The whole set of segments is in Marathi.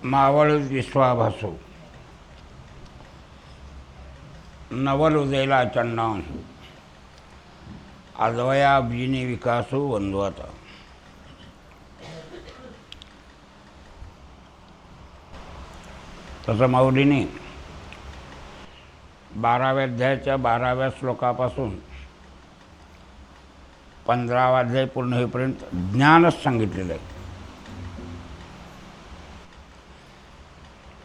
मावळ विश्वाभासू नवल उदयला चंडांशू आजवया अब्जिनी विकासू वंदवता. तसं माऊलीने 12व्या अध्यायाच्या 12व्या श्लोकापासून 15वा अध्याय पूर्ण होईपर्यंत ज्ञानच सांगितलेलं आहे.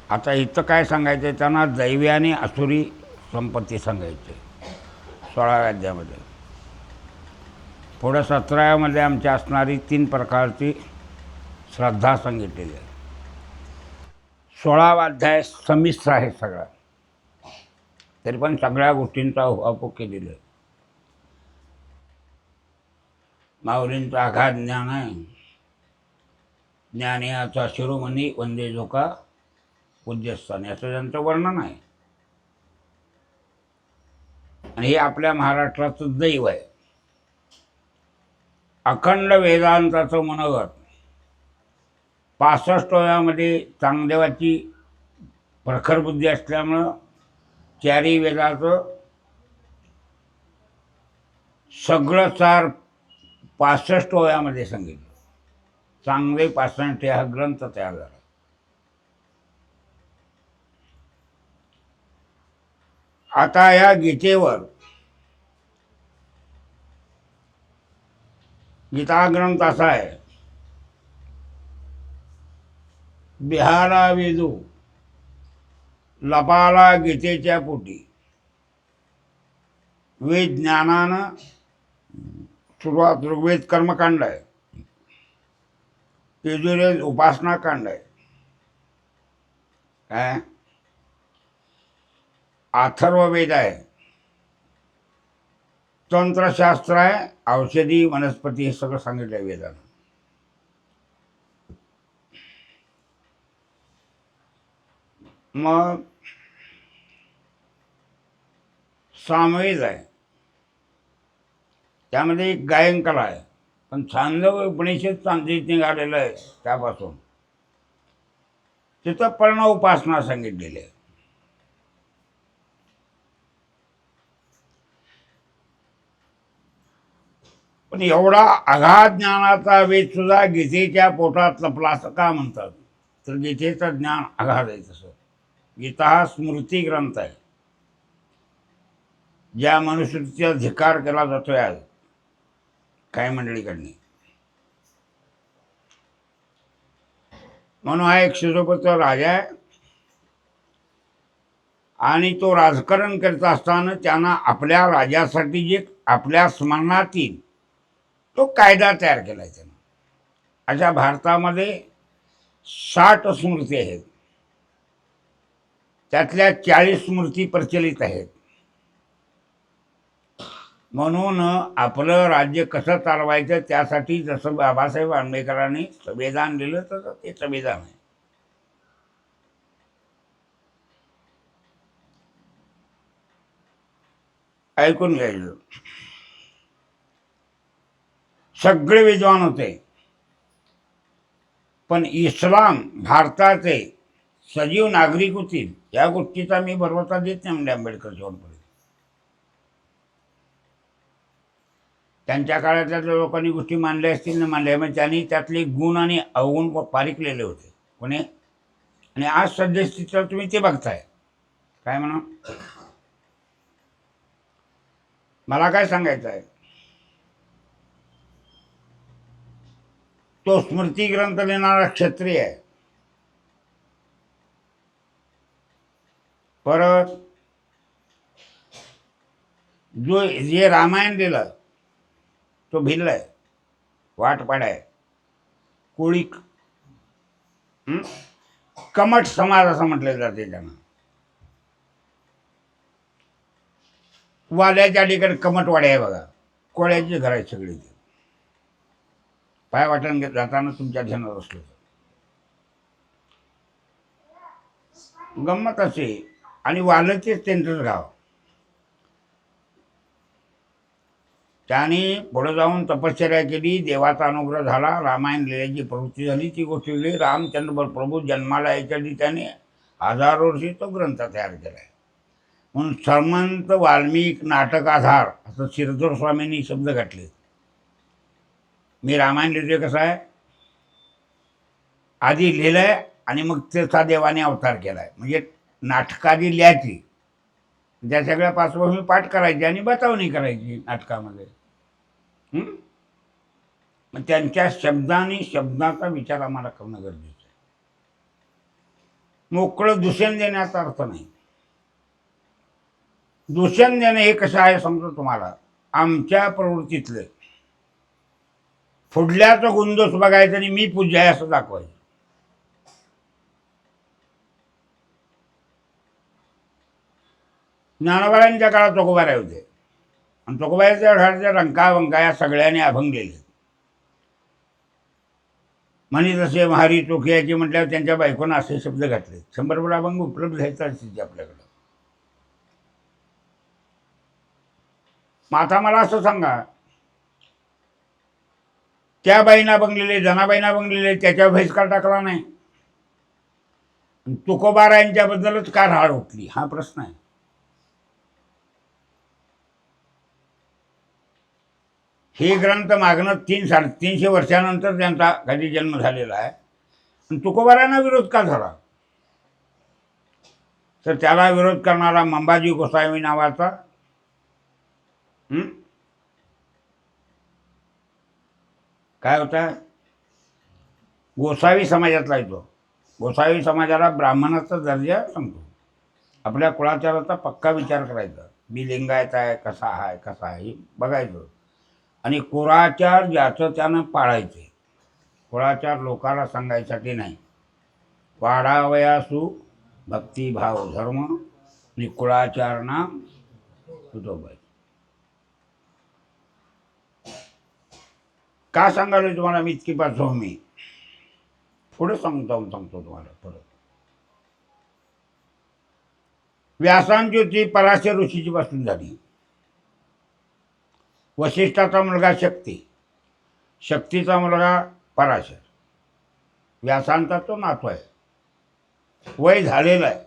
आता इथं काय सांगायचं आहे, त्यांना दैवी आणि असुरी संपत्ती सांगायची 16व्या अध्यायामध्ये. पुढं 17व्यामध्ये आमच्या असणारी 3 प्रकारची श्रद्धा सांगितलेली आहे. 16वा अध्याय संमिश्र आहे सगळा, तरी पण सगळ्या गोष्टींचा उहापोह केलेला आहे. माऊलींचं आघात ज्ञान आहे. ज्ञानियाचा शिरोमणी वंदे झोका पूज्यस्थानी, असं त्यांचं वर्णन आहे. आणि हे आपल्या महाराष्ट्राचं दैव आहे. अखंड वेदांताचं मनोगत 65व्यामध्ये चांगदेवाची प्रखर बुद्धी असल्यामुळं 4ही वेदाचं सगळं सार 65व्यामध्ये सांगितलं. चांगदेव 65 हा ग्रंथ तयार झाला. आता या गीतेवर गीता ग्रंथ असा आहे, बिहारा वेदू लपाला गीतेच्या पोटी. वेद ज्ञानानं सुरुवात ऋग्वेद कर्मकांड आहे, यजुर्वेद उपासना कांड आहे, काय अथर्ववेद आहे, तंत्रशास्त्र आहे, औषधी वनस्पती, हे सगळं सांगितलं आहे वेदानं. मग सामवेद आहे, त्यामध्ये एक गायन कला आहे. पण छांदोग्य उपनिषद चांदीत निघालेलं आहे, त्यापासून तिथं पर्ण उपासना सांगितलेली आहे. पण एवढा अगाध ज्ञानाचा वेद सुद्धा गीतेच्या पोटात लपला असं का म्हणतात, तर गीतेचं ज्ञान अगाध आहे. तसं गीता हा स्मृती ग्रंथ आहे. ज्या मनुष्याचा धिक्कार केला जातोय आज काही मंडळीकडनी, म्हणून हा एक शिजोपत्र राजा आहे. आणि तो राजकारण करत असताना त्यांना आपल्या राजासाठी जे आपल्या स्मरणात येईल तो कायदा तयार केला आहे त्यानं. अशा भारतामध्ये 60 स्मृती आहेत, त्यातल्या 40 स्मृती प्रचलित आहेत. म्हणून आपलं राज्य कसं चालवायचं त्यासाठी जसं बाबासाहेब आंबेडकरांनी संविधान दिलं तसं ते संविधान आहे. ऐकून घ्यायचं. सगळे विद्वान होते, पण इस्लाम भारताचे सजीव नागरिक होतील या गोष्टीचा मी भरवसा देत नाही म्हणजे आंबेडकर शेवटपर्यंत. त्यांच्या काळातल्या लोकांनी गोष्टी मांडल्या असतील ना मांडल्या, मग त्यांनी त्यातले गुण आणि अवगुण पारिकलेले होते कोणी. आणि आज सद्यस्थितीला तुम्ही ते बघताय. काय म्हणा, मला काय सांगायचं आहे, तो स्मृती ग्रंथ लिहिणारा क्षत्रिय आहे. परत जो जे रामायण लिहिलं तो भिल्ल आहे, वाटपाड आहे, कोळीक, कमठ समाज असं म्हटलं जाते त्यांना. वाल्याच्या अलीकडे कमटवाडी आहे बघा, कोळ्याची घर आहे सगळी. ती पाय वाटण जाताना तुमच्या ध्यानात असलं गंमत असे. आणि वालचेच त्यांचंच गाव. त्याने पुढे जाऊन तपश्चर्या केली, देवाचा अनुग्रह झाला, रामायण लिहिण्याची प्रवृत्ती झाली, ती गोष्ट लिहिली. रामचंद्र प्रभू जन्माला यायच्या आधी त्याने हजारो वर्षी तो ग्रंथ तयार केला आहे. म्हणून श्रीमंत वाल्मिक नाटक आधार असं शिरदोर स्वामींनी शब्द घातले. मी रामायण लिहितोय कसं आहे, आधी लिहिलंय आणि मग त्याचा देवाने अवतार केलाय. म्हणजे नाटकादी लिहायची, त्या सगळ्या पार्श्वभूमी पाठ करायची आणि बतावणी करायची नाटकामध्ये. मग त्यांच्या शब्दांनी शब्दाचा विचार आम्हाला करणं गरजेचं आहे. मोकळं दूषण देण्याचा अर्थ नाही. दूषण देणं हे कसं आहे समजतो तुम्हाला. आमच्या प्रवृत्तीतलं फुडल्याचं गुणदोष बघायचं आणि मी पूज्य आहे असं दाखवायचं. ज्ञानोबांच्या काळात चोखोबाराय होते आणि चोखोबाईच्या घराच्या रंका वंका या सगळ्यांनी अभंग लिहिले. म्हणे तसे महारी चोखियाची म्हटल्यावर त्यांच्या बायकोनं असे शब्द घातले. 100 अभंग उपलब्ध आहेत आपल्याकडं. मग आता मला असं सांगा, त्या बाईंना बंगलेले, जनाबाईंना बंगलेले, त्याच्यावर बहिष्कार टाकला नाही, तुकोबारायांच्याबद्दलच का राळ उठली, हा प्रश्न आहे. हे ग्रंथ मागणं 300-350 वर्षानंतर त्यांचा कधी जन्म झालेला आहे. आणि तुकोबारायांना विरोध का झाला, तर त्याला विरोध करणारा मंबाजी गोसावी नावाचा काय होता, गोसावी समाजातला येतो. गोसावी समाजाला ब्राह्मणाचा दर्जा सांगतो. आपल्या कुळाचाराचा पक्का विचार करायचा. मी लिंगायत आहे, कसा आहे कसा आहे बघायचं. आणि कुळाचार ज्याचं त्यानं पाळायचे. कुळाचार लोकाला सांगायसाठी नाही. वाढावयासू भक्तिभाव धर्म आणि कुळाचार नाम तुझोबाई. का सांगायला तुम्हाला मी इतकी पार्श्वभूमी पुढे सांगतो तुम्हाला परत. व्यासांची होती पराशर ऋषीची पासून झाली. वशिष्ठाचा मुलगा शक्ती, शक्तीचा मुलगा पराशर, व्यासांचा तो नातू आहे, वय झालेलं आहे.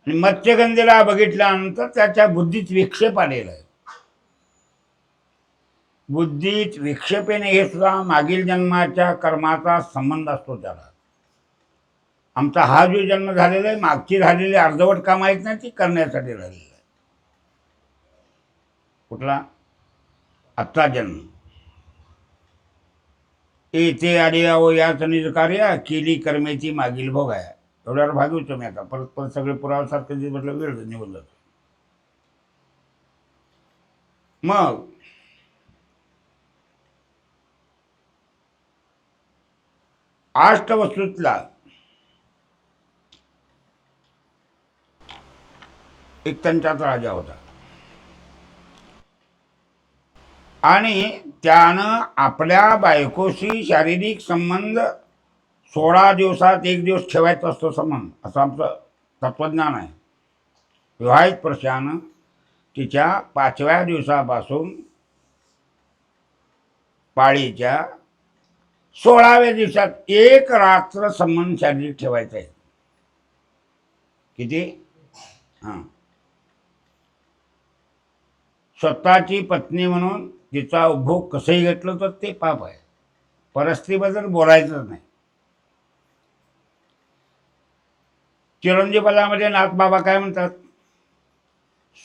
आणि मत्स्यगंधेला बघितल्यानंतर त्याच्या बुद्धीत विक्षेप आलेला आहे. बुद्धीत विक्षेप येणे हे सुद्धा मागील जन्माच्या कर्माचा संबंध असतो त्याला. आमचा हा जो जन्म झालेला आहे, मागची झालेली अर्धवट काम आहेत ना, ती करण्यासाठी राहिलेली आहे. कुठला आत्ता जन्म येथे आली आहो याच निज कार्य केली कर्मेची मागील भोग आहे. एवढ्यावर भागवतो मी. आता परत परत सगळे पुराव्यासारखं जे म्हटलं वेळ निघून जातो. मग अष्टवसूतला एक त्यांच्यात राजा होता आणि त्यानं आपल्या बायकोशी शारीरिक संबंध 16 दिवसात 1 दिवस ठेवायचा असतो संबंध, असं आमचं तत्त्वज्ञान आहे. विवाहित पुरुषानं तिच्या 5व्या दिवसापासून पाळीच्या 16व्या दिवसात 1 रात्र संबंध शारीरिक ठेवायचा आहे. किती? हां. स्वतःची पत्नी म्हणून तिचा उपभोग कसंही घेतलं तर ते पाप आहे. परस्त्रीबद्दल बोलायचंच नाही. चिरंजीवपदामध्ये नाथबाबा काय म्हणतात,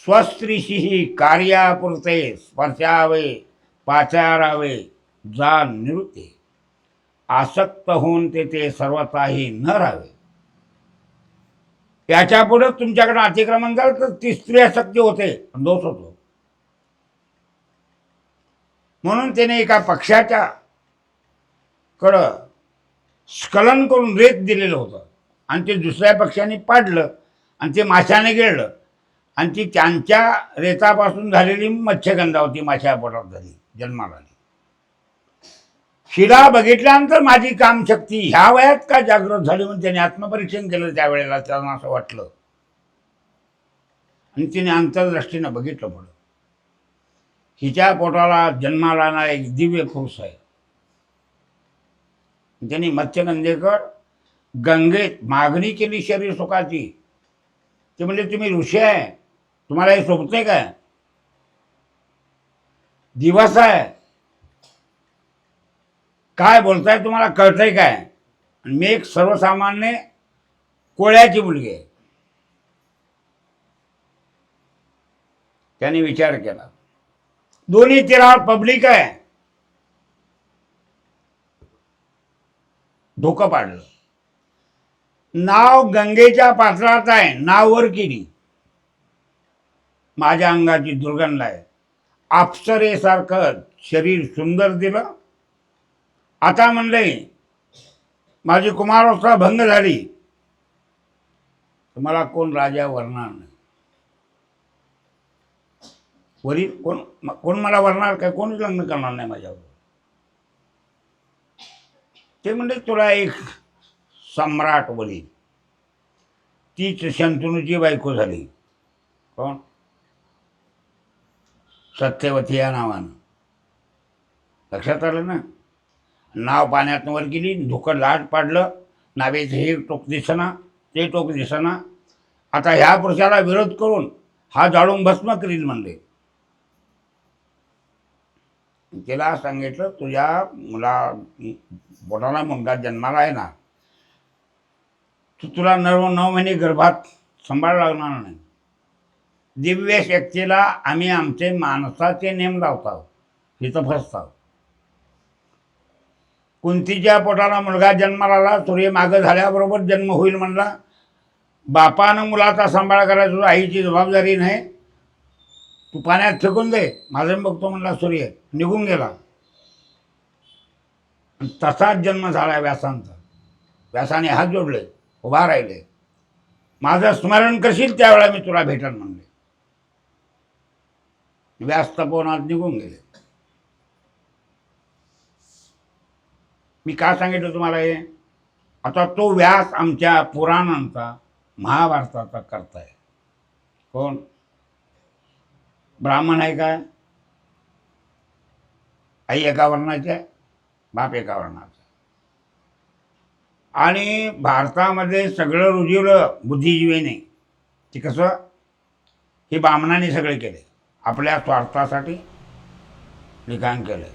स्वस्त्रीशी कार्यापुरते स्पर्शावे पाचारावे जा निवृत्ती आसक्त होऊन ते सर्वताही न राहावे. याच्यापुढे तुमच्याकडे अतिक्रमण झालं तर ती स्त्री आसक्ती होते, दोष होतो. म्हणून त्याने एका पक्षाच्या कडं स्खलन करून रेत दिलेलं होतं आणि ते दुसऱ्या पक्षाने पाडलं आणि ते माशाने गिळलं आणि ती त्यांच्या रेतापासून झालेली मत्स्यगंधा होती, माशा पोटात झाली, जन्माला आली. शिला बघितल्यानंतर माझी कामशक्ती ह्या वयात का जागृत झाली म्हणून त्याने आत्मपरीक्षण केलं. त्यावेळेला त्यांना असं वाटलं आणि तिने अंतर्दृष्टीनं बघितलं. पुढं हिच्या पोटाला जन्माला येणारा एक दिव्य पुरुष आहे. त्यांनी मत्स्यगंधेकर गंगेत मागणी केली शरीर सुखाची. ते म्हणजे तुम्ही ऋषी आहे, तुम्हाला हे सोबतंय काय? दिवस आहे, काय बोलताय तुम्हाला कळतंय काय? मी एक सर्वसामान्य कोळ्याची मुलगी आहे. त्यांनी विचार केला. दोन्ही तीरावर पब्लिक आहे, धोकं पाडलं. नाव गंगेच्या पात्रात आहे, नाव वर केली. माझ्या अंगाची दुर्गंध आहे. अप्सरेसारखं शरीर सुंदर दिलं. आता म्हणले माझी कुमारावस्था भंग झाली, तुम्हाला कोण राजा वरणार नाही. वरील कोण मला वरणार काय? कोणीच लग्न करणार नाही माझ्यावर. ते म्हणजे तुला एक सम्राट वरील, तीच शंतनूची बायको झाली. कोण? सत्यवती या नावानं. लक्षात आलं ना? नाव पाण्यात वर गेली, धुकं लाट पाडलं. नावेचं हे टोक दिसना, ते टोक दिसना. आता ह्या पुरुषाला विरोध करून हा जाळून भस्म करील म्हणले. तिला सांगितलं, तुझ्या पोटाला मुलगा जन्माला आहे ना, तुला 9 महिने गर्भात सांभाळ लागणार नाही. दिव्य शक्तीला आम्ही आमचे माणसाचे नेम लावतो, इथं फसतो. कुंतीच्या पोटाला मुलगा जन्माला आला, सूर्य मागं झाल्याबरोबर जन्म होईल म्हणला. बापानं मुलाचा सांभाळ करायचा, तुझ्या आईची जबाबदारी नाही. तू पाण्यात फेकून दे, माझं बघतो म्हणला. सूर्य निघून गेला. तसाच जन्म झाला व्यासांचा. व्यासाने हात जोडले, उभा राहिले. माझं स्मरण करशील त्यावेळेला मी तुला भेटन म्हणले. व्यास तपोवनात निघून गेले. मी का सांगितलं तुम्हाला हे? आता तो व्यास आमच्या पुराणांचा, महाभारताचा करता आहे. कोण? ब्राह्मण आहे काय? आई एका वर्णाची आहे, बाप एका वर्णाचा. आणि भारतामध्ये सगळं रुजवलं बुद्धिजीवीने. ते कसं? हे ब्राह्मणाने सगळे केले, आपल्या स्वार्थासाठी लिखाण केलं.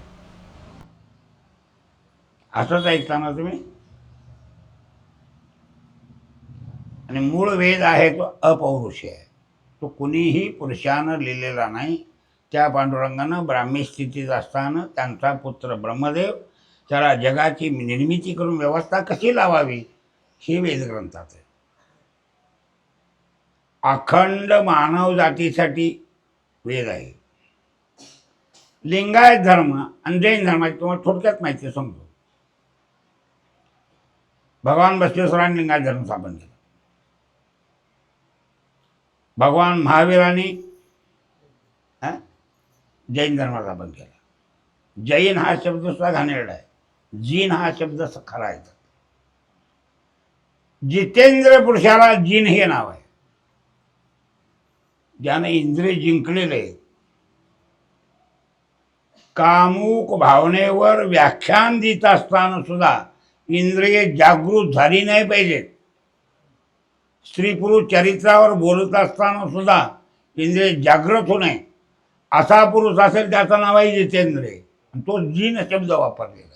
असंच ऐकता ना तुम्ही? आणि मूळ वेद आहे तो अपौरुषी आहे, तो कुणीही पुरुषानं लिहिलेला नाही. त्या पांडुरंगानं ब्राह्मी स्थितीत असताना त्यांचा पुत्र ब्रह्मदेव त्याला जगाची निर्मिती करून व्यवस्था कशी लावावी हे वेदग्रंथात आहे. अखंड मानव जातीसाठी वेद आहे. लिंगायत धर्म आणि जैन धर्माची तुम्हाला थोडक्यात माहिती सांगतो. भगवान बसवेश्वरांनी लिंगायत धर्म स्थापन केला. भगवान महावीरांनी जैन धर्म स्थापन केला. जैन हा शब्द सुद्धा घाणेरडा आहे. जीन हा शब्द खरा आहे. जितेंद्र पुरुषाला जीन हे नाव आहे. ज्याने इंद्रिय जिंकलेले, कामुक भावनेवर व्याख्यान देत असताना सुद्धा इंद्रिय जागृत झाली नाही पाहिजेत. स्त्री पुरुष चरित्रावर बोलत असताना सुद्धा इंद्रिय जागृत होणे, असा पुरुष असेल त्याचं नाव आहे जितेंद्र. तो जीन शब्द वापरलेला आहे.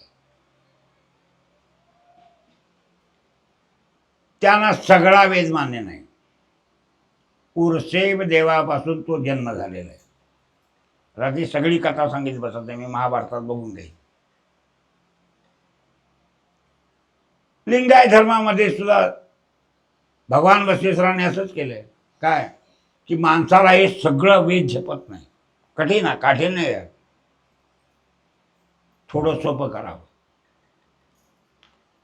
त्यांना सगळा वेद मान्य नाही. उर्सेव देवापासून तो जन्म झालेला आहे. रात्री सगळी कथा सांगितली बसत नाही, मी महाभारतात बघून घेईन. लिंगायत धर्मामध्ये सुद्धा भगवान बसवेश्वरांनी असंच केलंय. काय? की माणसाला हे सगळं वेद झेपत नाही. कठीण आहे, काठीण नाही आहे. थोडं सोपं करावं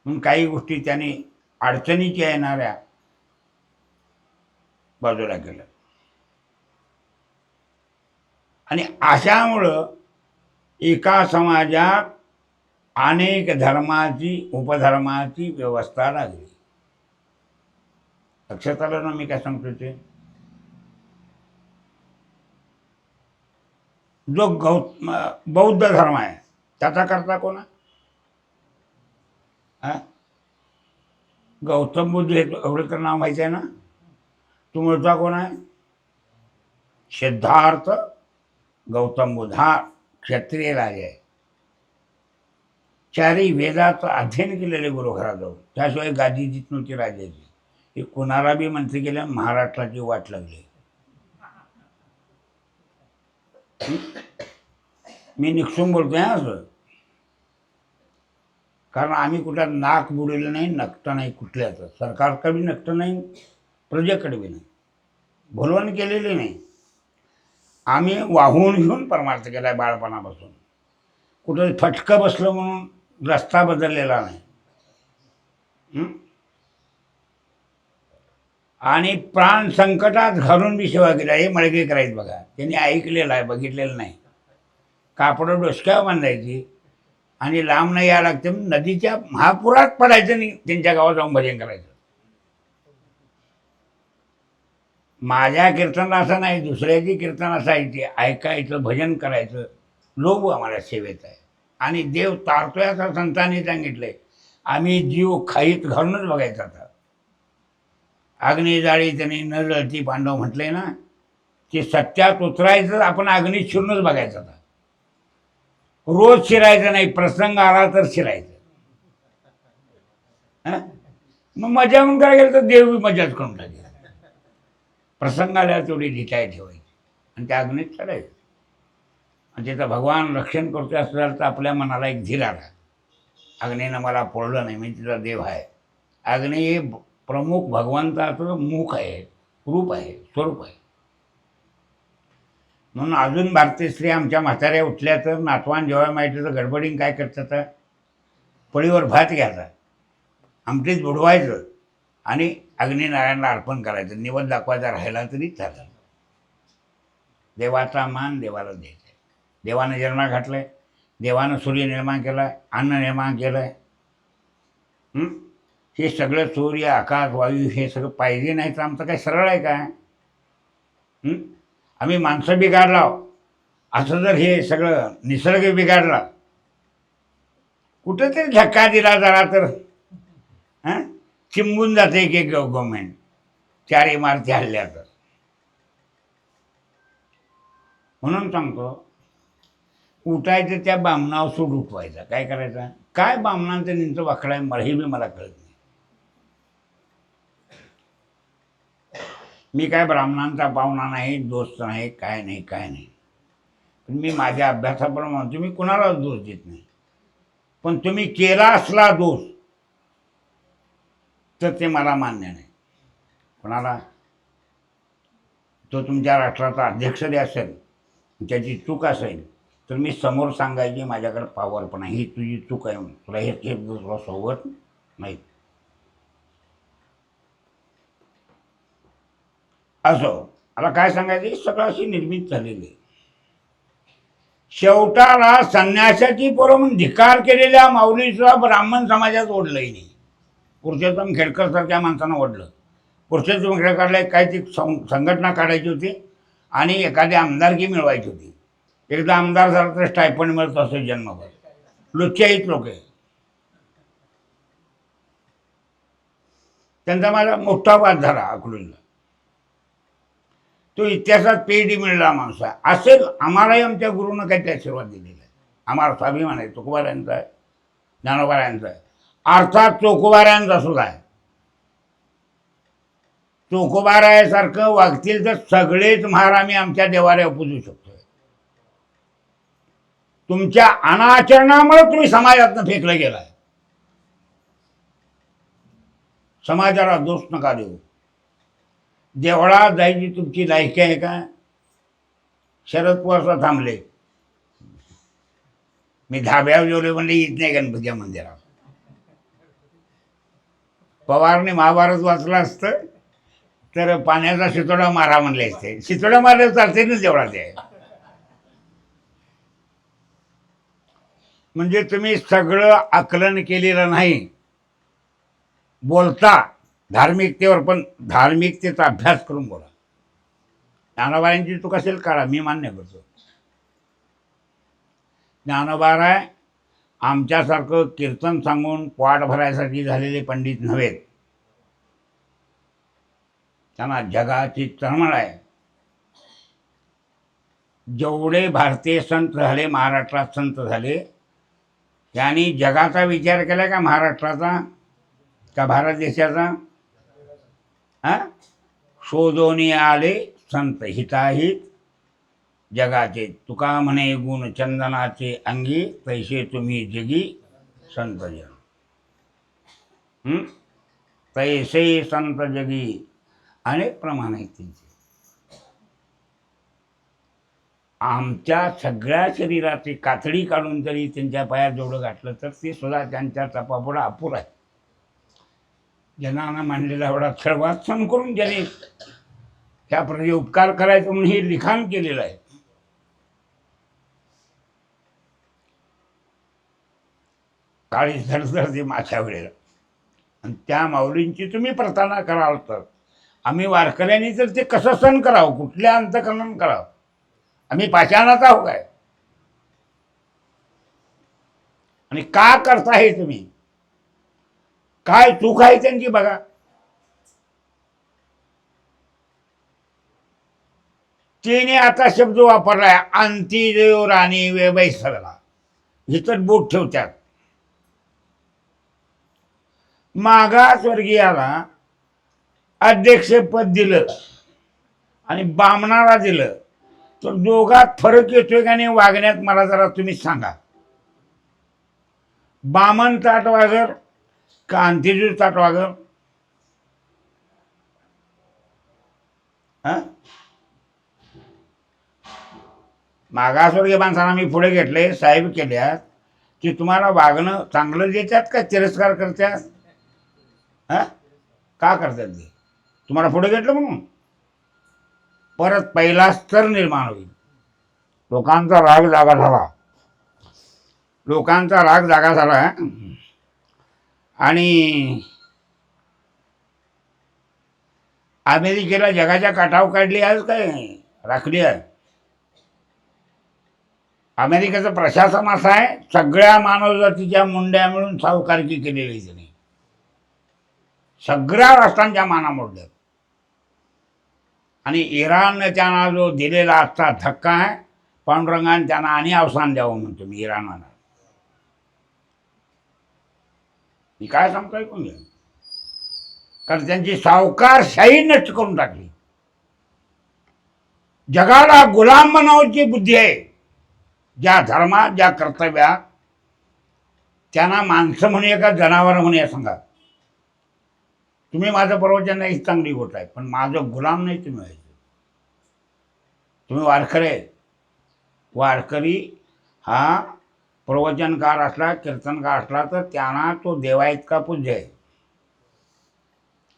म्हणून काही गोष्टी त्यांनी अडचणीच्या येणाऱ्या बाजूला केलं. आणि अशामुळं एका समाजात अनेक धर्माची, उपधर्माची व्यवस्था लागली. लक्षात आलं ना मी काय सांगतो ते? जो बौद्ध धर्म आहे त्याचा करता कोण आहे? हा? गौतम बुद्ध हे एवढं तर नाव माहिती आहे ना. तो मूळचा कोण आहे? सिद्धार्थ गौतम बुद्ध हा क्षत्रिय राजा आहे. चारही वेदाचं अध्ययन केलेले गुरु घरात जाऊन, त्याशिवाय गादी जीत नव्हती राजाची. हे कुणाला बी मंत्री केल्या महाराष्ट्राची वाट लागली. मी निक्षून बोलतोय असं, कारण आम्ही कुठं नाक बुडवलं नाही, नकटं नाही कुठल्याचं. सरकारकडे बी नकटं नाही, प्रजेकडे बी नाही, भुलवण केलेली नाही. आम्ही वाहून घेऊन परमार्थ केला आहे बाळपणापासून. कुठं फटकं बसलं म्हणून रस्ता बदललेला नाही. आणि प्राण संकटात घालून बी सेवा केली. हे मळगे करायचं बघा, त्यांनी ऐकलेलं आहे, बघितलेलं नाही. कापडं डोसक्यावर बांधायची आणि लांब नाही यायला लागते, नदीच्या महापुरात पडायचं नाही, त्यांच्या गावात जाऊन भजन करायचं. माझ्या कीर्तन असं नाही, दुसऱ्याची कीर्तन असायची, ऐकायचं, भजन करायचं. लोभ आम्हाला सेवेत आहे. आणि देव तारतोय असं संतांनी सांगितलंय. आम्ही जीव खाईत घालूनच बघायचा. आता अग्नी जाळी त्यांनी न जळती पांडव म्हटलंय ना, ते सत्यात उतरायचं, आपण अग्नीत शिरूनच बघायचं. आता रोज शिरायचं नाही, प्रसंग आला तर शिरायचं. मग मजा म्हणून काय गेलं तर देव मजाच करून टाकेल. प्रसंग आल्यावर तेवढी ढिटाय ठेवायची आणि त्या अग्नीत चढायचं. आणि त्याचं भगवान रक्षण करतोय असं झालं तर आपल्या मनाला एक धीर आला. अग्नीनं मला पोळलं नाही, म्हणजे तिचा देव आहे. अग्नी हे प्रमुख भगवंताचं मुख आहे, रूप आहे, स्वरूप आहे. म्हणून अजून भारतीय स्त्री आमच्या म्हाताऱ्या उठल्या तर नातवान जेव्हा माहिती तर गडबडीन काय करतात, पळीवर भात घ्यायचा, आमटीत बुडवायचं आणि अग्निनारायणला अर्पण करायचं. निवद दाखवायचा राहिला तरी चालेल. देवाचा मान देवाला द्यायचा. देवानं जन्म घातलाय, देवानं सूर्य निर्माण केला, अन्न निर्माण केलं आहे. हे सगळं सूर्य, आकाश, वायू हे सगळं पाहिजे नाही तर आमचं काय सरळ आहे काय? आम्ही माणसं बिघाडला असं जर हे सगळं निसर्ग बिघाडला, कुठंतरी धक्का दिला जरा तर चिंबून जाते एक एक गव्हर्मेंट. 4 इमारती हल्ल्या तर. म्हणून सांगतो, उठायचं त्या बामणावर सूट उठवायचा. काय करायचं? काय बामणांचं निंचं वाकडं आहे मला हे बी मला कळत नाही. मी काय ब्राह्मणांचा पाहुणा नाही, दोस्त नाही, काय नाही, काय नाही. पण मी माझ्या अभ्यासाप्रमाणे म्हणतो, मी कुणालाच दोष देत नाही. पण तुम्ही केला असला दोष तर ते मला मान्य नाही. कोणाला? तो तुमच्या राष्ट्राचा अध्यक्ष असेल, त्याची चूक असेल तर मी समोर सांगायची माझ्याकडे पावर पण आहे, ही तुझी चूक आहे, तुला हे तुला सोबत नाही. असो, आता काय सांगायचं, सगळं अशी निर्मित झालेली आहे. शेवटाला संन्यासाची पोरं म्हणून धिकार केलेल्या माऊलीचा ब्राह्मण समाजात ओढलंही नाही. पुरुषोत्तम खेडकरसारख्या माणसानं ओढलं. पुरुषोत्तम खेडकरला काय ती संघटना काढायची होती आणि एखादी आमदारकी मिळवायची होती. एकदा आमदार झाला तर स्टायपंड मिळत असे जन्मभर. लुच्चाईत लोक आहे. त्यांचा माझा मोठा वाद झाला अकलूजला. तो इतिहासात PhD मिळाला माणसा असेल. आम्हालाही आमच्या गुरुनं काही आशीर्वाद दिलेला आहे. आम्हाला स्वाभिमान आहे, तुकोबाऱ्यांचा आहे, ज्ञानोबाऱ्यांचा आहे, अर्थात चोकोबाऱ्यांचा सुद्धा आहे. चोकोबारायासारखं वागतील तर सगळेच महार आम्ही आमच्या देवाऱ्यावर पूजू शकतो. तुमच्या अनाचरणामुळे तुम्ही समाजातनं फेकलं गेलाय. समाजाला दोष नका देऊ. देवळात जायची तुमची लायकी आहे का? शरद पवार थांबले, मी धाब्यावर जेवले म्हणले येत नाही गणपतीच्या मंदिरात. पवारने महाभारत वाचलं असतं तर पाण्याचा शितोडा मारा म्हणले असते. शितोडा मारले चालते ना देवळात आहे. म्हणजे तुम्ही सगळं आकलन केलेलं नाही. बोलता धार्मिकतेवर, पण धार्मिकतेचा अभ्यास करून बोला. ज्ञानोबाऱ्यांची चूक असेल काढा, मी मान्य करतो. ज्ञानोबाराय आमच्यासारखं कीर्तन सांगून पोट भरायसाठी झालेले पंडित नव्हेत. त्यांना जगाची तळमळ आहे. जेवढे भारतीय संत झाले, महाराष्ट्रात संत झाले, त्यांनी जगाचा विचार केला का महाराष्ट्राचा, का भारत देशाचा? हा, शोधोनी आले संत हिताहित जगाचे, तुका म्हणे गुण चंदनाचे अंगी, तैसे तुम्ही जगी संत जन. तैसे संत जगी अनेक प्रमाण आहेत त्यांचे. आमच्या सगळ्या शरीराची कातडी काढून जरी त्यांच्या पायात जेवढं घातलं तर ते सुद्धा त्यांच्या तपापुढं अपुर आहे. जनानं मांडलेला एवढा सर्वात सण करून ज्याने त्याप्रती उपकार करायचं म्हणून हे लिखाण केलेलं आहे. काळी धडधडते माझ्या वेळेला, आणि त्या माऊलींची तुम्ही प्रार्थना कराल तर आम्ही वारकऱ्यांनी तर ते कसं सण करावं, कुठल्या अंतकरणानं करावं? आम्ही पाषाणात आहो काय? आणि का करता हे तुम्ही? काय चूक आहे त्यांची बघा. तिने आता शब्द वापरलाय, अंतिदेव राणी वेबाई सगळा, इथं बोट ठेवतात. मागासवर्गीयाला अध्यक्षपद दिलं आणि बामणाला दिलं तर दोघात फरक येतोय का नाही वागण्यात? मला जरा तुम्ही सांगा. बामण ताटवागर का अंतिजू ताटवागर? मागासवर्गीय माणसांना मी पुढे घेतले, साहेब केल्यात की तुम्हाला वागणं चांगलं देतात का तिरस्कार करतात? का करतात ते? तुम्हाला पुढे घेतलं म्हणून परत पहिला स्तर निर्माण होईल. लोकांचा राग जागा झाला, लोकांचा राग जागा झाला. आणि अमेरिकेला जगाच्या काठावर काढली आज काय राखली आहे. अमेरिकेचं प्रशासन असं आहे, सगळ्या मानवजातीच्या मुंड्या मिळून सावकारकी केलेली त्याने, सगळ्या राष्ट्रांच्या माना मोडल्यात. आणि इराणने त्यांना जो दिलेला आजचा धक्का आहे, पांडुरंगाने त्यांना आणि अवसान द्यावं म्हणतो मी इराणाला. मी काय सांगतो ऐकून घ्या. कारण त्यांची सावकारशाही नष्ट करून टाकली. जगाला गुलाम बनवायची बुद्धी आहे. ज्या धर्मात, ज्या कर्तव्यात, त्यांना माणसं म्हणूया का जनावर म्हणूया सांगा? तुम्ही माझं प्रवचन नाही चांगली गोष्ट आहे, पण माझं गुलाम नाही तुम्ही व्हायचं. तुम्ही वारकरी, वारकरी हा प्रवचनकार असला, कीर्तनकार असला तर त्यांना तो देवा इतका पूज्य आहे.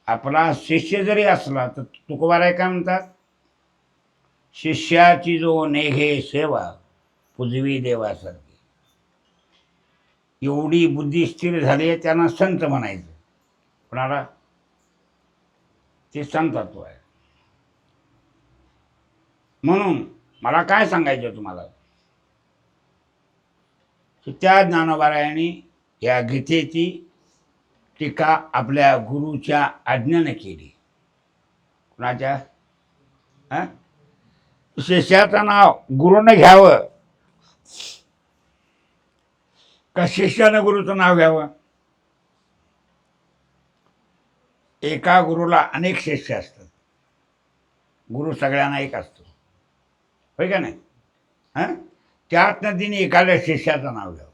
आपला शिष्य जरी असला तर तुकोबाराय काय म्हणतात? शिष्याची जो नेघे सेवा पुजवी देवासारखी. एवढी बुद्धी स्थिर झाली आहे, त्यांना संत म्हणायचं. कोणाला? ते संतत्व आहे. म्हणून मला काय सांगायचं तुम्हाला की त्या ज्ञानोबारायांनी या गीतेची टीका आपल्या गुरुच्या आज्ञेने केली. कुणाच्या? शिष्याचं नाव गुरुनं घ्यावं का शिष्यानं गुरुचं नाव घ्यावं? एका गुरुला अनेक शिष्य असतात, गुरु सगळ्यांना एक असतो, होय का नाही? त्यातनं तिने एखाद्या शिष्याचं नाव घ्यावं.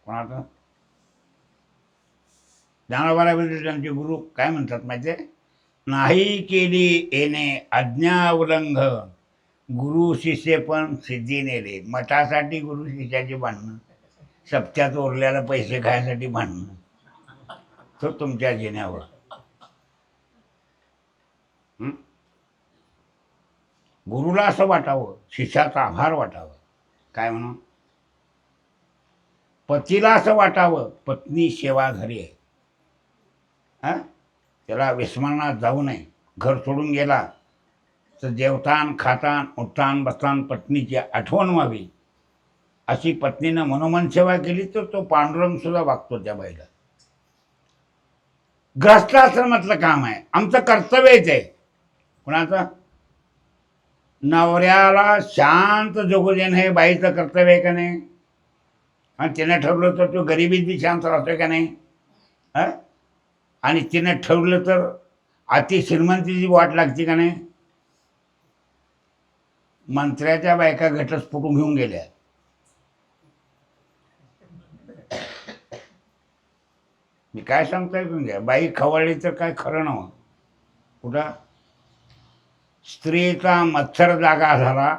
कोणाचं? ज्ञानोबाराबद्दल त्यांचे गुरु काय म्हणतात माहिती आहे? नाही केली येणे आज्ञा उल्लंघन, गुरु शिष्य पण सिद्धी नेले. मठासाठी गुरु शिष्याची भांडणं, सप्त्यात उरल्याला पैसे खायसाठी भांडणं, तो तुमच्या घेण्यावर. गुरुला असं वाटावं, शिष्याचा आभार वाटावं. काय म्हणून? पतीला असं वाटावं, पत्नी सेवा घरी आहे. त्याला विस्मरणात जाऊ नये. घर सोडून गेला तर जेवतान खातान उठतान बसतान पत्नीची आठवण व्हावी. अशी पत्नीनं मनोमन सेवा केली तर तो पांडुरंग सुद्धा वागतो त्या बाईला. ग्रस्त आश्रमातलं काम आहे, आमचं कर्तव्यच आहे. कुणाचं? नवऱ्याला शांत जगू देणं हे बाईचं कर्तव्य आहे का नाही? आणि तिनं ठरवलं तर तो गरिबीत बी शांत राहतोय का नाही? हा? आणि तिनं ठरवलं तर अति श्रीमंतीची वाट लागते का नाही? मंत्र्याच्या बायका घटस्फोटून घेऊन गेल्या. मी काय सांगतोय तुमच्या, बाई खवळली तर काय खरं नव्हतं. कुठं स्त्रीचा मत्सर जागा झाला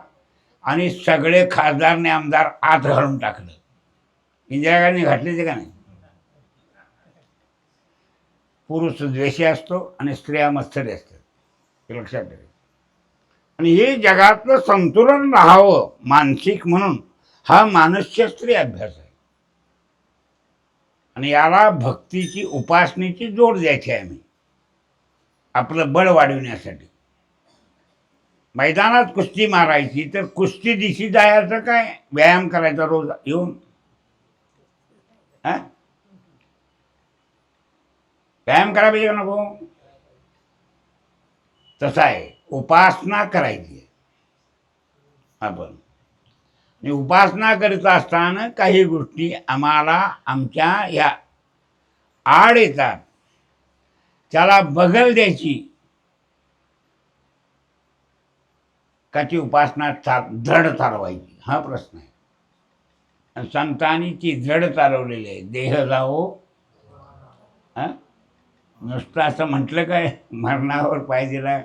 आणि सगळे खासदार आमदार आत घालून टाकलं. इंदिरा गांधी घातले ते का नाही? पुरुष द्वेषी असतो आणि स्त्रिया मत्सरी असतात, हे लक्षात ठेवा. आणि हे जगातलं संतुलन राहावं मानसिक म्हणून हा मानसशास्त्रीय अभ्यास आहे. आणि याला भक्तीची उपासनेची जोड द्यायची आहे आम्ही आपलं बळ वाढविण्यासाठी. मैदानात कुस्ती मारायची तर कुस्ती दिशी जायचं काय, व्यायाम करायचा रोज येऊन. हा, व्यायाम करा पाहिजे का नको? तसं आहे, उपासना करायची आपण. आणि उपासना करीत असताना काही गोष्टी आम्हाला आमच्या या आड येतात, त्याला बगल द्यायची का ती उपासना दृढ चालवायची, हा प्रश्न आहे. आणि संतांनी ती दृढ चालवलेली आहे. देह जाओ, हा, नुसतं असं म्हटलं काय मरणावर पाय दिला.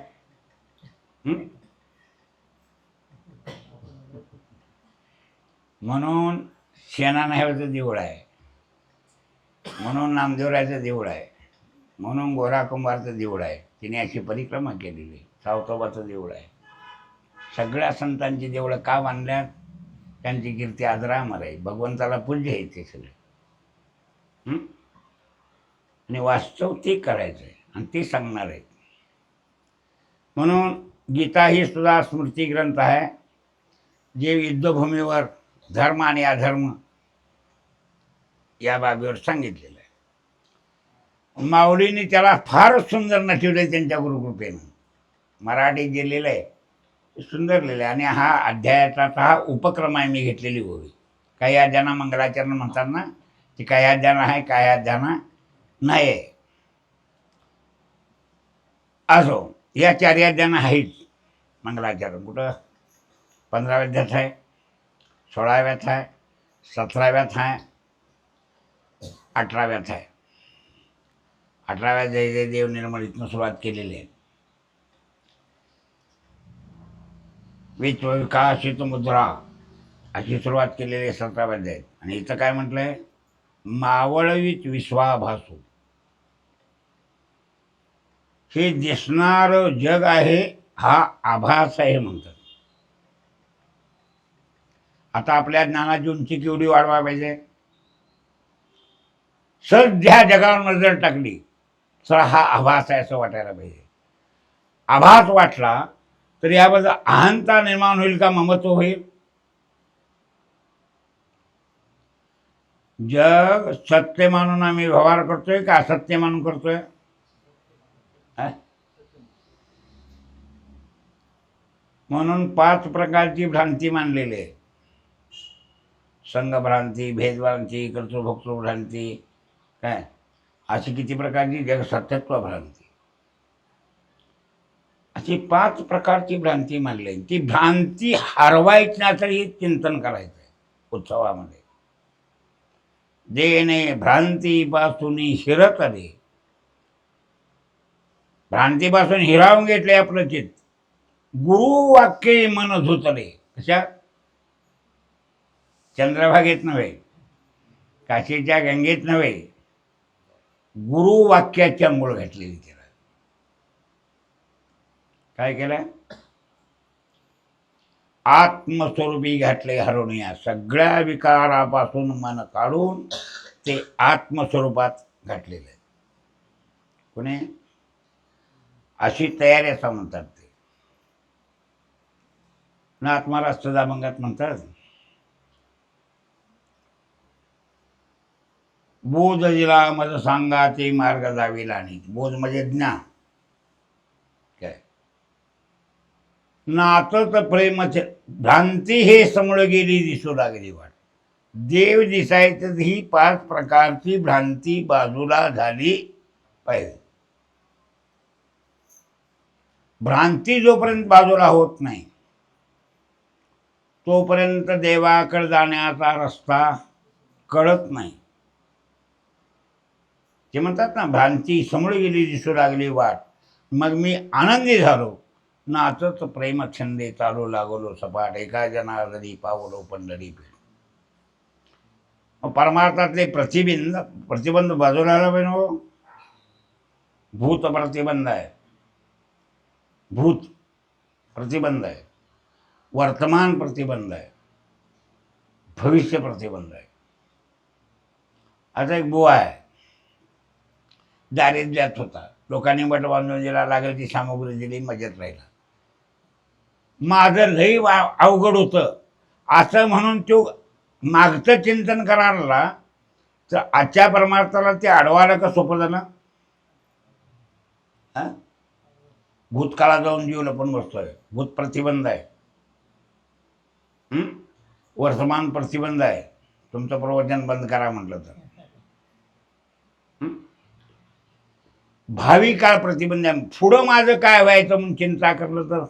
म्हणून शेणानाहेचं देऊळ आहे, म्हणून नामदेवरायचं देऊळ आहे, म्हणून गोरा कुंभारचं देऊळ आहे, तिने अशी परिक्रमा केलेली. सावतोबाचं देऊळ आहे. सगळ्या संतांची देवळं का बांधल्यात? त्यांची कीर्ती आजरामर आहे, भगवंताला पूज्य आहे ते सगळे. आणि वास्तव ते करायचं आहे आणि ते सांगणार आहे. म्हणून गीता ही सुद्धा स्मृती ग्रंथ आहे, जे युद्धभूमीवर धर्म आणि अधर्म या बाबीवर सांगितलेलं आहे. माऊलींनी त्याला फारच सुंदर नटिवलं त्यांच्या गुरुकृपेनं. मराठीत जे लिहिलं आहे ते सुंदर लिहिलं आहे. आणि हा अध्यायाचा हा उपक्रम आहे, मी घेतलेली ओळी. काही अध्याना मंगलाचरण म्हणतात ना, ती काही अध्याना आहे, काही अध्याना नाही आहे. असो, या चारी अध्यानं आहेच मंगलाचरण. कुठं 15व्या अध्यात आहे, 16व्यात आहे, 17व्यात आहे, 18व्यात आहे. 18व्या जय जय देव निर्मळ इथनं सुरुवात केलेली आहे. विश्वविकासित मुद्रा अशी सुरुवात केलेली आहे 17व्या अध्यायात. आणि इथं काय म्हटलंय? मावळवीत विश्वाभासू. हे दिसणार जग आहे, हा आभास आहे म्हणतात. आता आपल्या ज्ञानाची उंची केवढी वाढवा पाहिजे? सध्या जगावर नजर टाकली तर हा आभास आहे असं वाटायला पाहिजे. आभास वाटला तर याबद्दल अहंता निर्माण होईल का, ममत्व होईल? जग सत्य मानून आम्ही व्यवहार करतोय का असत्य मानून करतोय? म्हणून 5 प्रकारची भ्रांती मानलेली आहे. संघभ्रांती, भेदभ्रांती, कर्तृभोक्तृ भ्रांती, काय अशी किती प्रकारची? जग सत्यत्व भ्रांती, अशी 5 प्रकारची भ्रांती मानली. ती भ्रांती हरवायची चिंतन करायचं आहे उत्सवामध्ये. देणे भ्रांतीपासून हिरत आले, भ्रांतीपासून हिरावून घेतले आपलं चित्त. गुरुवाक्ये मन धुतले. कशा? चंद्रभागेत नव्हे, काशीच्या गंगेत नव्हे, गुरुवाक्याची अंघोळ घातलेली. त्याला काय केलं? आत्मस्वरूपी घातले हरवण्या. सगळ्या विकारापासून मन काढून ते आत्मस्वरूपात घातलेलं आहे. कोणी? अशी तयारी असं म्हणतात ते ना. आत्माला सदाभंगात म्हणतात बोध दिला मज सांगाते मार्ग जाविला नाही. बोध म्हणजे ज्ञान. काय नातच प्रेमच भ्रांती हे समोर गेली दिसू लागली वाट. देव दिसायचं ही 5 प्रकारची भ्रांती बाजूला झाली पाहिजे. भ्रांती जोपर्यंत बाजूला होत नाही तोपर्यंत देवाकडे जाण्याचा रस्ता कळत नाही. ते म्हणतात ना, भ्रांती समोर गेली दिसू लागली वाट, मग मी आनंदी झालो. नाचत प्रेम छंदे चालू लागलो सपाट, एका जनार्दनी पावलो पंढरी भेट. परमार्थातले प्रतिबंध बाजूला आला पाहिजे हो. भूत प्रतिबंध आहे, भूत प्रतिबंध आहे, वर्तमान प्रतिबंध आहे, भविष्य प्रतिबंध आहे. आता एक बुवा आहे, दारिद्र्यात होता, लोकांनी मठ बांधून दिला, लागेल ती सामग्री दिली, मजेत राहिला. माझं लई अवघड होतं असं म्हणून तो मागचं चिंतन करायला तर आजच्या परमार्थाला ते अडवायला का सोपं झालं. भूतकाळात जाऊन जीव लपून बसतोय. भूत प्रतिबंध आहे, वर्तमान प्रतिबंध आहे. तुमचं प्रवचन बंद करा म्हटलं तर. भावी काळ प्रतिबंध आहे. पुढं माझं काय व्हायचं म्हणून चिंता करलं तर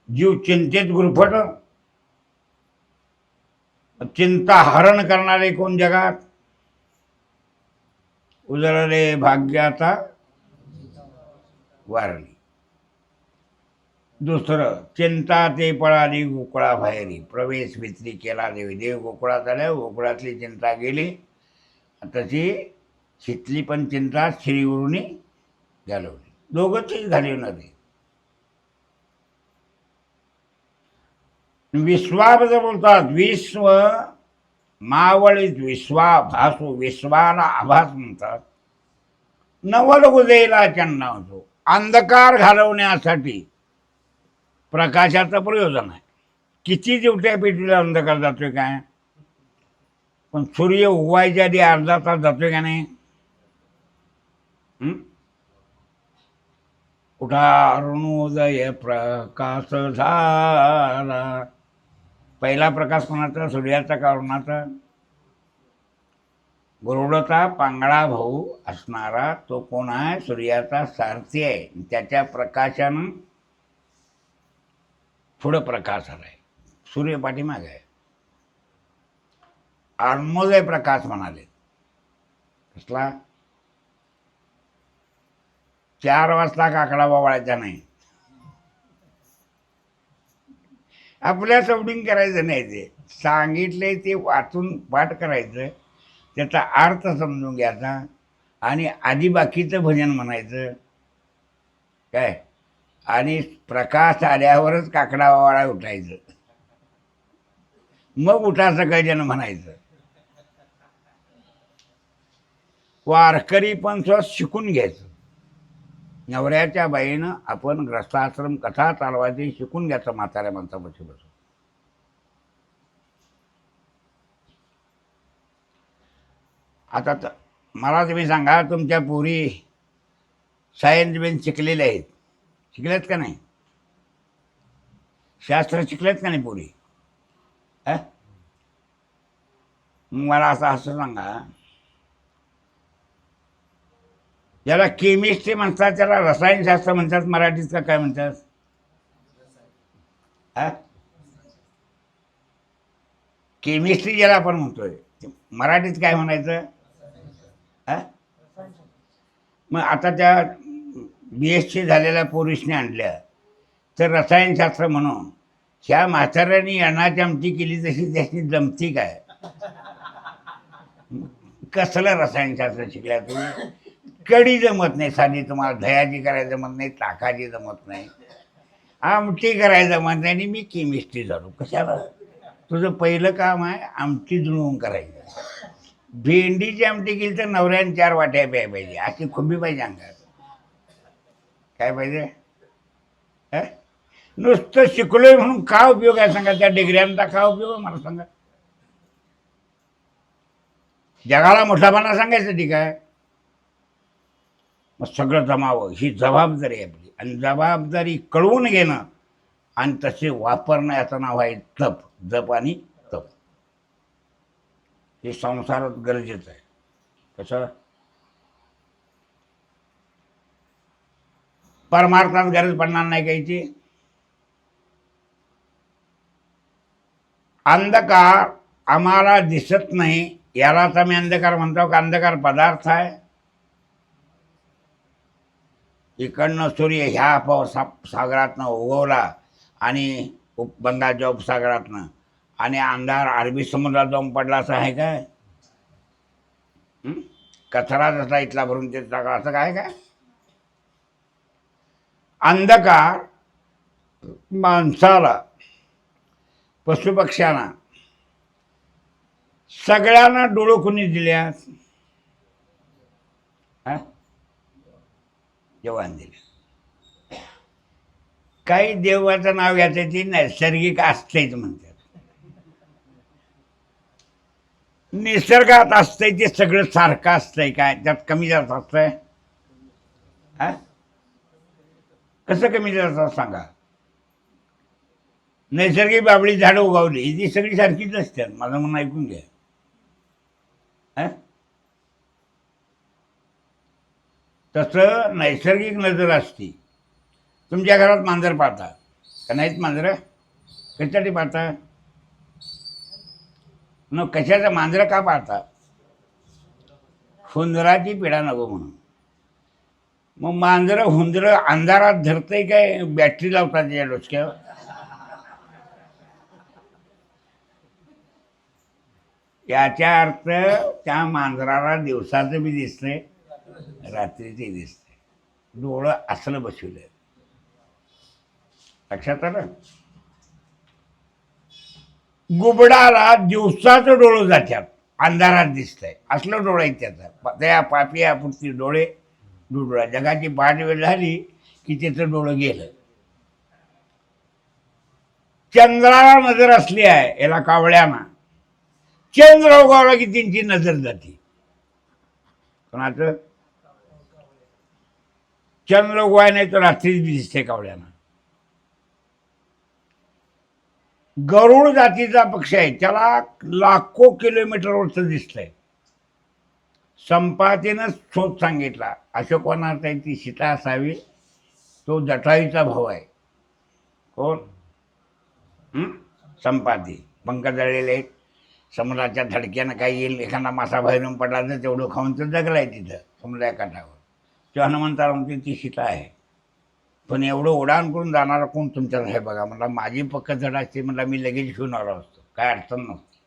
जीव चिंतेत गुरफट. चिंता हरण करणारे कोण जगात. उजळले भाग्याचा वारली. दुसरं, चिंता ते पळाली गोकुळा बाहेरी, प्रवेश भित्री केला देवी. देव गोकुळात आल्या, गोकुळातली चिंता गेली. तशी शितली पण चिंता श्रीगुरूंनी घालवली. दोघंचीच घालवणारी. विश्वाबद्दल बोलतात. विश्व मावळीत विश्वा भासू, विश्वाला आभास म्हणतात. नवल उदयला चंडा होतो. अंधकार घालवण्यासाठी प्रकाशाचं प्रयोजन आहे. किती दिवट्या पेटीला अंधकार जातोय काय, पण सूर्य उगवायच्या आधी अर्धा तास जातोय का नाही. उठा अरुणोदय प्रकाश झाला. पहिला प्रकाश कोणाचा, सूर्याचा का अरुणाचा. गुरुडचा पांगळा भाऊ असणारा तो कोण आहे, सूर्याचा सारथी आहे. त्याच्या प्रकाशानं पुढं प्रकाश आलाय. सूर्य पाठीमाग आहे. अरुणोदय प्रकाश म्हणाले. कसला. 4 वाजता काकडा वावळायचा नाही. आपल्या सवडीन करायचं नाही. ते सांगितले ते वाचून पाठ करायचं, त्याचा अर्थ समजून घ्यायचा आणि आधी बाकीचं भजन म्हणायचं काय. आणि प्रकाश आल्यावरच काकडा वावळा उठायचं. मग उठा सगळेजण म्हणायचं. वारकरी पण शिकून घ्यायचं. नवऱ्याच्या बाईनं आपण ग्रस्ताश्रम कथा चालवायची शिकून घ्यायचं म्हाताऱ्या माणसापाशी बसून. आता तर मला तुम्ही सांगा, तुमच्या पोरी सायन्स बिन शिकलेल्या आहेत, शिकल्यात का नाही. शास्त्र शिकल्यात का नाही पोरी. मला असं सांगा, ज्याला केमिस्ट्री म्हणतात त्याला रसायनशास्त्र म्हणतात मराठीत का काय म्हणतात. केमिस्ट्री ज्याला आपण म्हणतोय मराठीत काय म्हणायचं. मग आता त्या BSc झालेल्या पोरीसने आणल्या तर रसायनशास्त्र म्हणून ह्या म्हाताऱ्याने अन्नाची आमटी केली तशी त्याची जमती काय. कसलं रसायनशास्त्र शिकल्या तुम्ही. कढी जमत नाही साधी, तुम्हाला दह्याची करायला जमत नाही, ताकाची जमत नाही, आमटी करायला जमत नाही, आणि मी केमिस्ट्री झालो. कशाला. तुझं पहिलं काम आहे आमटी जुळवून करायचं. भेंडीची आमटी केली तर नवऱ्याने 4 वाट्या प्याय पाहिजे, अशी खुंबी पाहिजे अंगात. काय पाहिजे. नुसतं शिकलोय म्हणून का उपयोग आहे सांगा. त्या डिग्र्यांचा का उपयोग आहे मला सांगा. जगाला मोठापणा सांगायसाठी काय? मग सगळं जमावं ही जबाबदारी आहे आपली, आणि जबाबदारी कळवून घेणं आणि तसे वापरणं याचं नाव आहे जप. जप आणि तप हे संसारात गरजेचं आहे. कसं? परमार्थात गरज पडणार नाही कायची. अंधकार आम्हाला दिसत नाही, यालाच आम्ही अंधकार म्हणतो का अंधकार पदार्थ आहे? इकडनं सूर्य ह्या सागरातनं उगवला आणि बंगालच्या उपसागरातनं, आणि अंधार अरबी समुद्रात जाऊन पडला असं आहे काय? कचरा जसा इथला भरून ते टाकला असं काय काय? अंधकार माणसाला, पशुपक्ष्यांना, सगळ्यांना डोळं कुणी दिल्यात? देवान दिले. काही देवाचं नाव घ्यायचं ती नैसर्गिक असतंच म्हणतात. निसर्गात असतंय ते सगळं सारखं असतंय काय? त्यात कमी जास्त असतंय? कसं कमी जास्त सांगा? नैसर्गिक बाबळी झाडं उगवली ती सगळी सारखीच असतात. माझं म्हणणं ऐकून घ्या. तसं नैसर्गिक नजर असते. तुमच्या घरात मांजर पाहता का नाहीत? मांजरं कशासाठी पाहता? न कशाचं मांजरं का पाहता? हुंदराची पिढा नको म्हणून. मग मांजरं हुंदरं अंधारात धरतंय काय बॅटरी लावतात त्याच्या डोसक्यावर? याचा अर्थ त्या मांजराला दिवसाचं बी दिसतंय, रात्रीचे दिसतंय. डोळं असलं बसवलं. लक्षात आलं? गुबडाला दिवसाचं डोळं जातात, अंधारात दिसतंय असलं डोळं आहे त्याचा. त्या पापियापुरती डोळे डुडुळा. जगाची पाठ वेळ झाली की त्याचं डोळं गेलं. चंद्राला नजर असली आहे याला कावळ्यांना. चंद्र उगवला की त्यांची नजर जाते. कोणाचं? चंद्र उगवाय नाही तर रात्रीच दिसते कावळ्यांना. गरुड जातीचा पक्षी आहे, त्याला लाखो किलोमीटरवरचं दिसतंय. संपातीनं शोध सांगितला. अशोकवनात ती सीता असावी, तो जटायूचा भाऊ आहे. कोण? संपाती. पंख जळलेले आहेत. समुद्राच्या धडक्यानं काही येईल, एखादा मासा बाहेरून पडला तर तेवढं खाऊन तर जगलाय तिथं समुद्राच्या काठावर. तेव्हा हनुमंताला म्हणते ती सीता आहे. पण एवढं उडान करून जाणारा कोण तुमच्यात आहे बघा. म्हणला माझी पक्क जड असते, म्हणला मी लगेच घेऊन आलो असतो, काय अडचण नसते.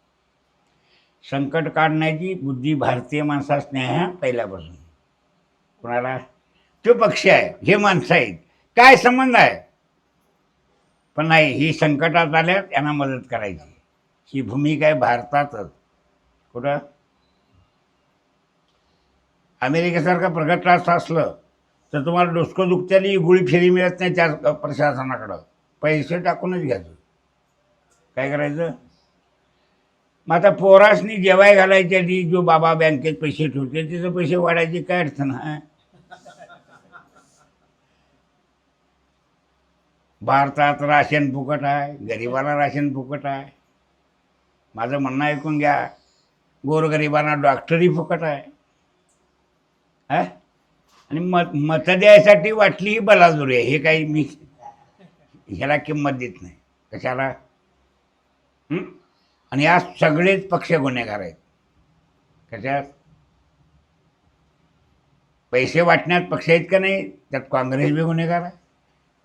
संकट काढण्याची बुद्धी भारतीय माणसाच आहे पहिल्यापासून. कोणाला? तो पक्षी आहे, हे माणसं आहेत, काय संबंध आहे? पण नाही, ही संकटात आल्यात यांना मदत करायची, ही भूमिका आहे भारतातच. कुठं? अमेरिकेसारखं प्रगत राष्ट्र असलं तर तुम्हाला डोसकं दुखत्याली गोळी फेरी मिळत नाही त्या प्रशासनाकडं. पैसे टाकूनच घ्यायचं. काय करायचं? मग आता पोरासनी जेवाय घालायच्या आधी जो बाबा बँकेत पैसे ठेवते तिथे पैसे वाढायची काय अडचण आहे? भारतात राशन फुकट आहे, गरिबाला राशन फुकट आहे. माझं म्हणणं ऐकून घ्या. गोरगरिबांना डॉक्टरी फुकट आहे. आणि मत द्यायसाठी वाटली ही बलाजुरी आहे. हे काही मी ह्याला किंमत देत नाही. कशाला? आणि या सगळेच पक्ष गुन्हेगार आहेत. कशात? पैसे वाटण्यात पक्ष आहेत का नाही? त्यात काँग्रेस बी गुन्हेगार आहे,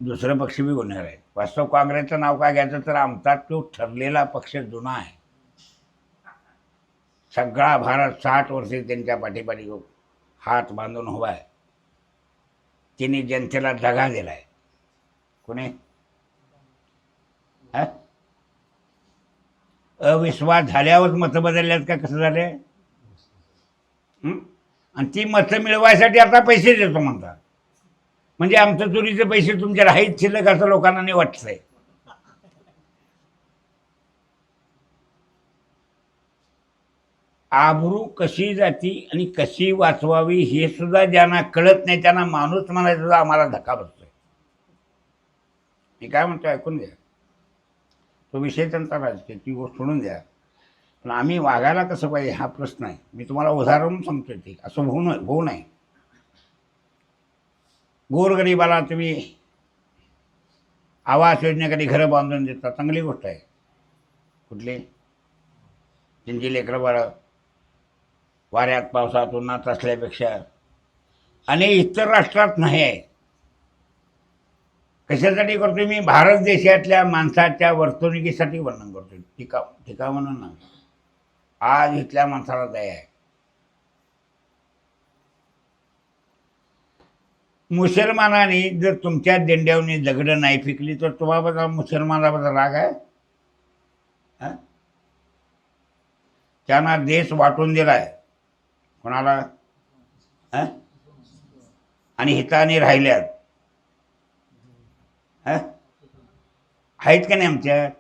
दुसरं पक्ष बी गुन्हेगार आहे. वास्तव काँग्रेसचं नाव काय घ्यायचं तर आमचा तो ठरलेला पक्ष जुना आहे. सगळा भारत 60 वर्षे त्यांच्या पाठीपाठी हात बांधून उभा आहे. तिने जनतेला दगा दिलाय. कोणी? अविश्वास झाल्यावर मतं बदलल्यात का? कसं झाले? आणि ती मतं मिळवायसाठी आता पैसे देतो म्हणतात. म्हणजे आमचं चोरीचे पैसे तुमच्या राहीत शिल्लक असं लोकांना नाही वाटतंय. आबरू कशी जाती आणि कशी वाचवावी हे सुद्धा ज्यांना कळत नाही त्यांना माणूस म्हणायचा सुद्धा आम्हाला धक्का बसतोय. मी काय म्हणतो ऐकून घ्या. तो विषय त्यांचा राजकीय, ती गोष्ट सोडून द्या. पण आम्ही वागायला कसं पाहिजे हा प्रश्न आहे. मी तुम्हाला उदाहरण सांगतोय, ते असं होऊ नये. गोरगरिबाला तुम्ही आवास योजनेकडे घरं बांधून देता, चांगली गोष्ट आहे. कुठली त्यांची लेकरं बाळं वाऱ्यात पावसात उन्हात असल्यापेक्षा, आणि इतर राष्ट्रात नाही आहे. कशासाठी करतोय मी? भारत देशातल्या माणसाच्या वर्तणुकीसाठी वर्णन करतोय. टीका म्हणून ना. आज इथल्या माणसाला दया आहे. मुसलमानांनी जर तुमच्या देंड्यावनी दगडं नाही फेकली तर तुम्हाला मुसलमानाबद्दल राग आहे? त्यांना देश वाटून दिलाय कोणाला? आणि हिताने राहिल्यात आहेत का नाही आमच्यात?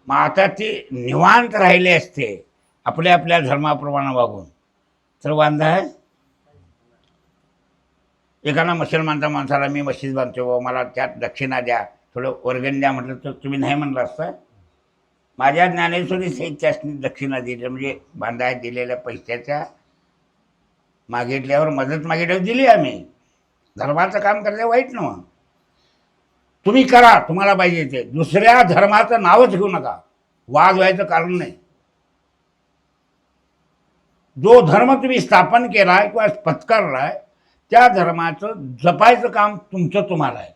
मग आता ते निवांत राहिले असते आपल्या आपल्या धर्माप्रमाणे वागून तर वांधा आहे. एखादा मुसलमानच्या माणसाला मी मशीद बांधतो, मला त्यात दक्षिणा द्या, थोडं वर्गण द्या म्हटलं तर तुम्ही नाही म्हणलं असतं? माझ्या ज्ञानेश्वरी त्यासनी दक्षिणा दिली, म्हणजे बांधाय दिलेल्या पैशाच्या मागितल्यावर, मदत मागितल्यावर दिली आम्ही. धर्माचं काम करायचं वाईट नव्हतं. तुम्ही करा, तुम्हाला पाहिजे ते. दुसऱ्या धर्माचं नावच घेऊ नका, वाद व्हायचं कारण नाही. जो धर्म तुम्ही स्थापन केलाय किंवा पत्करलाय त्या धर्माचं जपायचं काम तुमचं तुम्हाला आहे.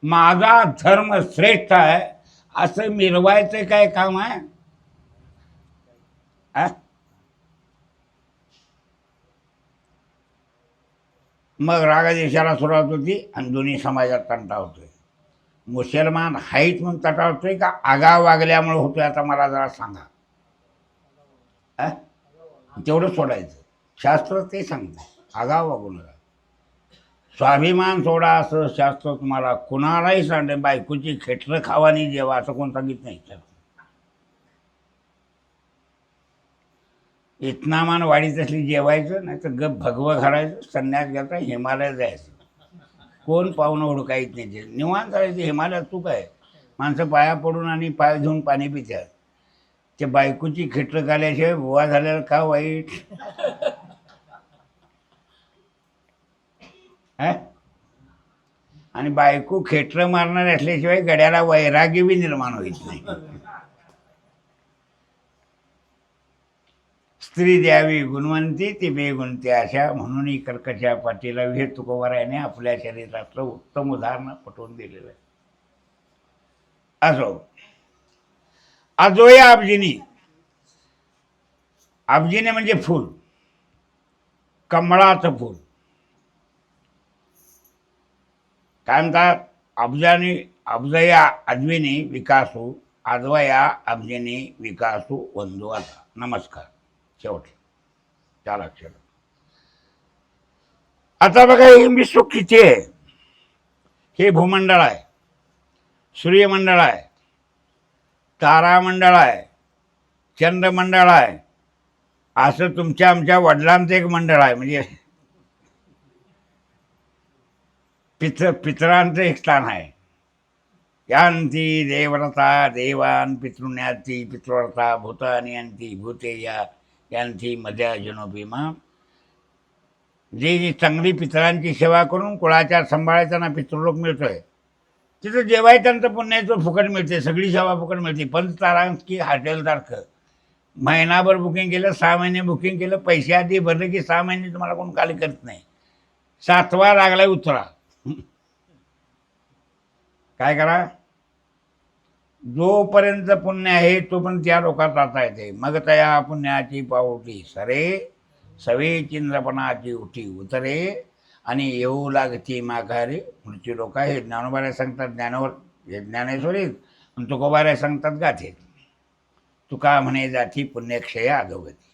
माझा धर्म श्रेष्ठ आहे असं मिरवायचं काय काम आहे? मग रागदेशाला सुरुवात होती आणि दोन्ही समाजात तंटा होतोय. मुसलमान हाईट म्हणून तंटा होतोय का आगाव वागल्यामुळे होतोय? आता मला जरा सांगा. तेवढं सोडायचं. शास्त्र ते सांगतं, आगाव वागू नका, स्वाभिमान सोडा असं शास्त्र तुम्हाला कुणालाही सांगते. बायकोची खेटरं खावानी जेवा असं कोण सांगित नाही. इतनामान वाढीत असली जेवायचं, नाही तर गप भगवं घालायचं, संन्यास घ्यायचा, हिमालयात जायचं. कोण पाहुणं हुडकायत नाही. ते निवांत करायचं. हिमालयात तू काय, माणसं पाया पडून आणि पाय धुवून पाणी पितात. ते बायकोची खेटरं घाल्याशिवाय बुवा झालेलं का वाईट? आणि बायको खेटरं मारणार असल्याशिवाय गड्याला वैराग्य बी निर्माण होत नाही. स्त्री द्यावी गुणवंती ती बेगुणती अशा, म्हणून कर्कशा पाटीला हे तुकोबारायाने आपल्या शरीरातलं उत्तम उदाहरण पटवून दिलेलं आहे. असो, अजोया अब्जिनी. अब्जिनी म्हणजे फूल, कमळाचं फूल. काय म्हणतात? अब्जया अद्विनी विकासू, अद्वया अब्जिनी विकासू वंदू. आता नमस्कार, शेवट 4 अक्षर. आता बघा, हे विश्व किती आहे? हे भूमंडळ आहे, सूर्यमंडळ आहे, तारामंडळ आहे, चंद्रमंडळ आहे. असं तुमच्या आमच्या वडिलांचं एक मंडळ आहे, म्हणजे पितरांचं एक स्थान आहे. यांती देवव्रता देवान पितृण्याती पितृव्रता भूतानी यांती भूतेया यांती मध्या जनोभीमा. जी चांगली पितरांची सेवा करून कुळाच्या सांभाळायचा ना पितृलोक मिळतोय, तिथं जेवाय त्यांचं पुण्याचं फुकट मिळते, सगळी सेवा फुकट मिळते. पंचतारांकी हॉटेलसारखं महिनाभर बुकिंग केलं, 6 महिने बुकिंग केलं, पैसे आधी भरले की 6 महिने तुम्हाला कोण खाली करत नाही. 7वा लागलाय उतरा. काय करा? जोपर्यंत पुण्य आहे तोपर्यंत त्या लोकात राहता येते. मग तया पुण्याची पावटी सरे, सवे चिंद्रपणाची उठी उतरे, आणि येऊ लागती माघारी मृत्यू लोक. हे ज्ञानोबाऱ्या सांगतात ज्ञानावर, हे ज्ञानेश्वरीत. आणि तुकोबाऱ्या सांगतात गाथेत. तुका म्हणे जाती पुण्यक्षय अधोगती.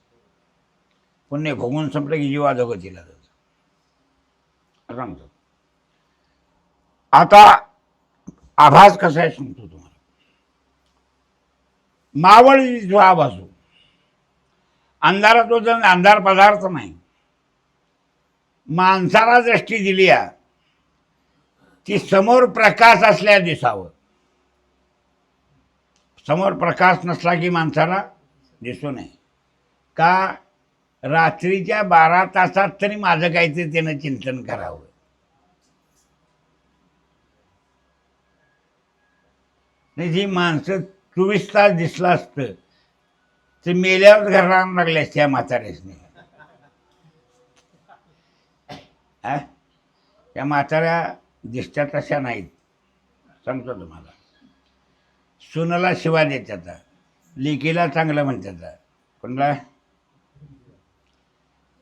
पुण्य भोगून संपलं की जीव अधोगतीला जातो सांगतो. आता आभास कसा आहे सांगतो तुम्हाला. मावळ जो आभासू अंधारात होतं, अंधार पदार्थ नाही. माणसाला दृष्टी दिली आहे ती समोर प्रकाश असल्या दिसावं. समोर प्रकाश नसला की माणसाला दिसू नये. का रात्रीच्या 12 तासात तरी माझं काहीतरी त्यानं चिंतन करावं. नाही जी माणसं 24 तास दिसलं असतं ते मेल्यावर घराला लागले त्या म्हाताऱ्यासनी. त्या म्हाताऱ्या दिसत्या तशा नाहीत. सांगतो तुम्हाला. सुनाला शिवा देतात, लेकीला चांगलं म्हणतात. कोणाला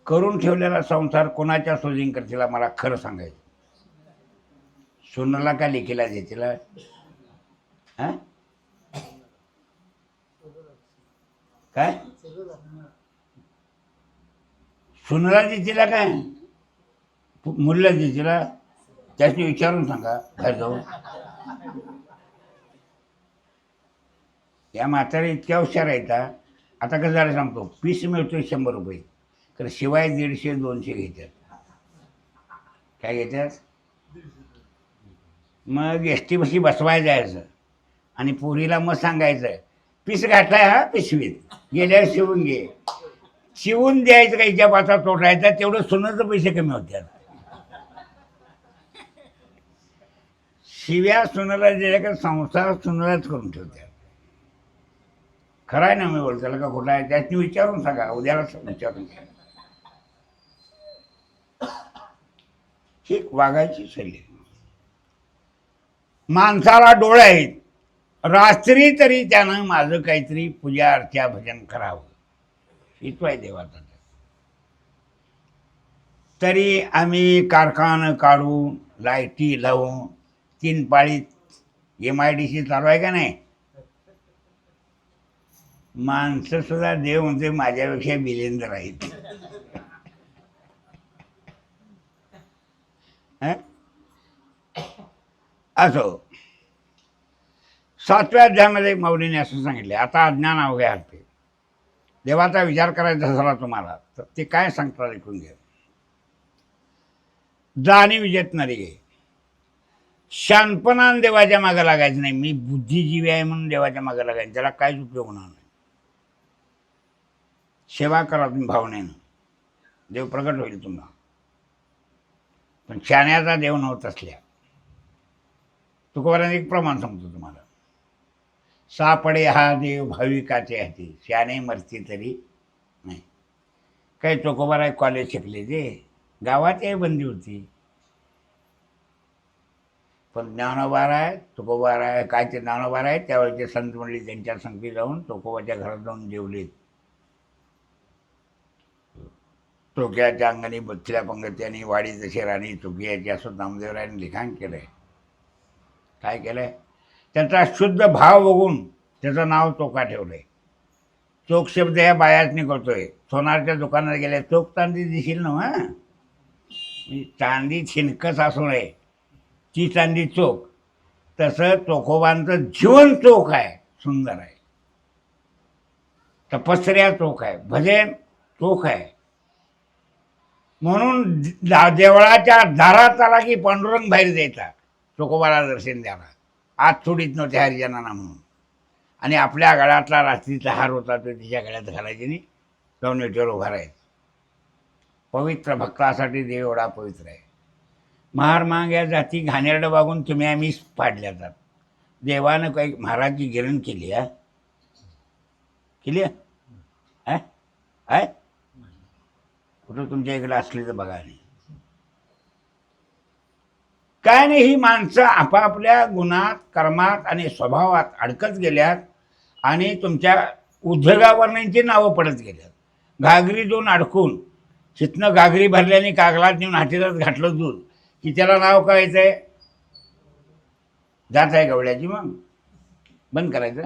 करून ठेवलेला संसार कोणाच्या सोजीन करतील मला खरं सांगायचं. सुनाला का लेकीला देतील? काय सुनाला देतील काय मुलीला देतील? त्याची विचारून सांगा घर जाऊन. या म्हाताऱ्या इतक्या हुशार आहेत. आता कसं झालं सांगतो. पीस मिळतोय 100 रुपये, तर शिवाय 150-200 घेतात. काय घेतात? मग एस टी बशी बसवाय जायचं आणि पोरीला मग सांगायचं पीस घातलाय हा पिशवीत, गेल्यावर शिवून घे. शिवून द्यायचं का हिच्या पाचा तोटायचा, तेवढं सोन्याचं पैसे कमी होत्यात. शिव्या सोनाला दिल्या का संसार सोनालाच करून ठेवतात. खरं आहे ना मी बोलतो त्याला का खोटा आहे? त्याची विचारून सांगा, उद्याला विचारून घ्या. ही वागायची शैली. माणसाला डोळे आहेत, रात्री तरी त्यानं माझं काहीतरी पूजा अर्चा भजन करावं. इतो आहे देवाचा. तरी आम्ही कारखानं काढून लाईटी लावून 3 पाळीत MIDC चालू आहे का नाही. माणसं सुद्धा देव म्हणजे माझ्यापेक्षा बिलेंदर आहेत. असो. 7व्या अध्यायामध्ये माऊलीने असं सांगितले, आता अज्ञान अवघ्या हरते. देवाचा विचार करायचा झाला तुम्हाला तर ते काय सांगतात ऐकून घ्या. जाणीव विजेतणारी घे. शानपणानं देवाच्या मागं लागायचं नाही. मी बुद्धिजीवी आहे म्हणून देवाच्या मागं लागायचं, त्याला काहीच उपयोग होणार नाही. सेवा करा तुम्ही भावनेनं, देव प्रगट होईल तुम्हाला. पण शाण्याचा देव नव्हत असल्या. तुकोबाराने एक प्रमाण सांगतो तुम्हाला. सापडे हा देव भाविकाचे हाती, शाणे मरती तरी नाही. काही तुकोबारा कॉलेज शिकले ते गावात बंदी होती. पण ज्ञानोबार आहे, तुकोबार आहे, काय ते ज्ञानोबार आहे त्यावेळेचे संत मंडळी त्यांच्या संगती जाऊन तुकोबाच्या घरात जाऊन जेवलेत. चोक्याच्या अंगणी बसल्या पंगत्यानी वाडी तशी राणी चोकियाची असं नामदेवरायांनी लिखाण केलंय. काय केलंय? त्याचा शुद्ध भाव बघून त्याचं नाव चोका ठेवलंय. चोक शब्द ह्या बायाच निघतोय. सोनारच्या दुकानात गेल्या चोक चांदी दिशील ना. चांदी छिनकस असू नये ती चांदी चोक. तसं चोखोबांचं जीवन चोख आहे, सुंदर आहे. तपस्या चोख आहे, भजन चोख आहे. म्हणून देवळाच्या दारात आला की पांडुरंग बाहेर द्यायचा चोखोबाला दर्शन द्यायला. आज सोडीत नव्हते हरिजनांना म्हणून. आणि आपल्या गळ्यातला रात्रीचा हार होता तो तिच्या गळ्यात घालायचे नाही, जाऊन विटेवर उभा राहायचं. पवित्र भक्तासाठी देव एवढा पवित्र आहे. महार मांग या जाती घाणेरडं वागून तुम्ही आम्ही पाडल्या जात. देवानं काही महाराजची गिरण केली आहे? केली आहे? कुठं तुमच्या इकडे असली तर बघा. नाही काय नाही. ही माणसं आपापल्या गुणात कर्मात आणि स्वभावात अडकत गेल्यात आणि तुमच्या उद्योगावरणांची नावं पडत गेल्यात. घागरी देऊन अडकून तिथनं घागरी भरल्याने कागलात नेऊन हातीलात घातलं दूध की त्याला नाव कळायचं आहे जात आहे गवड्याची. मग बंद करायचं.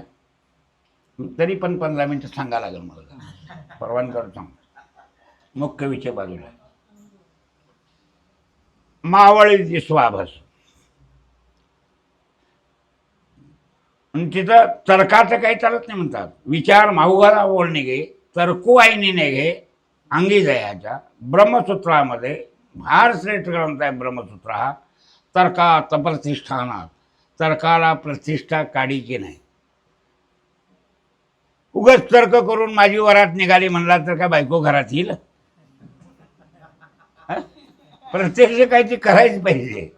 तरी पण 15 मिनटं सांगा लागेल मला. परवान करून सांग. मुख्य विषय बाजूला. मावळीची स्वाभास आणि तिथं तर्काचं काही चालत नाही म्हणतात. विचार माहुगाला बोलणे गे तर्कुवाहिनीने घे अंगी जयाच्या ब्रह्मसूत्रामध्ये फार श्रेष्ठ ग्रंथ आहे ब्रह्मसूत्र हा. तर्का तप्रतिष्ठानात, तर्काला प्रतिष्ठा काढीची नाही. उगाच तर्क करून माझी वरात निघाली म्हणला तर काय बायको घरात येईल? प्रत्यक्ष काहीतरी करायच पाहिजे.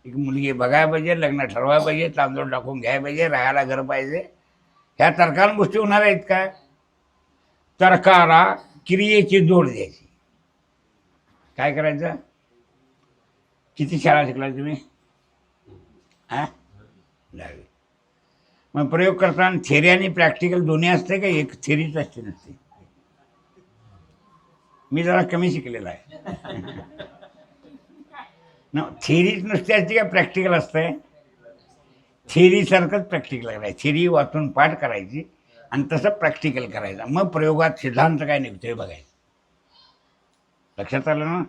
एक मुलगी बघायला पाहिजे, लग्न ठरवायला पाहिजे, तांदूळ टाकून घ्यायला पाहिजे, राहायला घर पाहिजे. ह्या तर्कानं गोष्टी होणार आहेत काय? तर्काला क्रियेची जोड द्यायची. काय करायचं? किती शाळा शिकला तुम्ही? हां, 10वी. मग प्रयोग करताना थेरी आणि प्रॅक्टिकल दोन्ही असते का एक थेरीच असते नसते? मी जरा कमी शिकलेला आहे ना. थेरीच नुसती असते का प्रॅक्टिकल असतंय? थेरीसारखंच प्रॅक्टिकल करायचं. थेरी वाचून पाठ करायची आणि तसं प्रॅक्टिकल करायचं. मग प्रयोगात सिद्धांत काय निघतोय बघायचं. लक्षात आलं ना?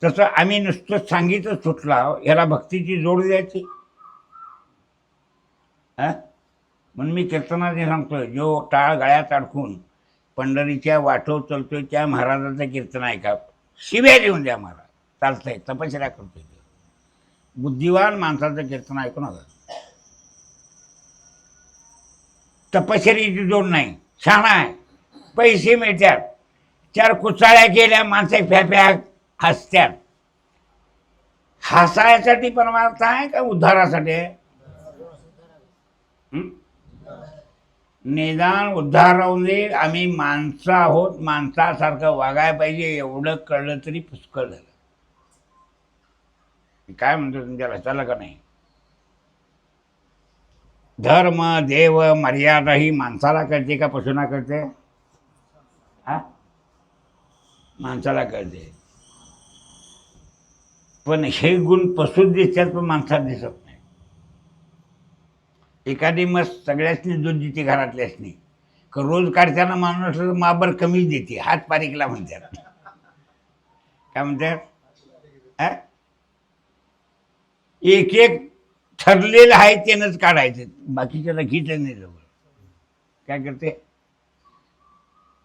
तसं आम्ही नुसतं सांगितच सुटला ह्याला भक्तीची जोड द्यायची. हां, म्हणून मी कीर्तनाने सांगतोय, जो टाळ गळ्यात अडकून पंढरीच्या वाटो चलतोय त्या महाराजाचं कीर्तन ऐका. शिव्या देऊन द्या महाराज, चालतंय, तपश्चर्या करतोय. बुद्धिवान माणसाचं कीर्तन ऐकू नका. तपश्चर्याची जोड नाही. शहाणा आहे, पैसे मिळतात, 4 कुचाळ्या केल्या माणसं फ्या हसत्यात. हसायसाठी परमार्थ आहे का उद्धारासाठी आहे? निदान उद्धार राहून दे. आम्ही माणसं आहोत, माणसासारखं वागायला पाहिजे एवढं कळलं तरी पुष्कळ झालं. काय म्हणतो तुमच्या लक्षाला का नाही? धर्म देव मर्यादा ही माणसाला कळते का पशूंना कळते? हा, माणसाला कळते. पण हे गुण पशुत दिसतात पण माणसात दिसत नाही. एखादी मस्त सगळ्यासनी दूध देते घरातल्यासनी, रोज काढताना माणूस माबर कमीच देते, हात पारिकला म्हणतात. काय म्हणतात? एक एक ठरलेलं आहे त्यानंच काढायचं, बाकीच्याला घीच नाही जवळ. काय करते?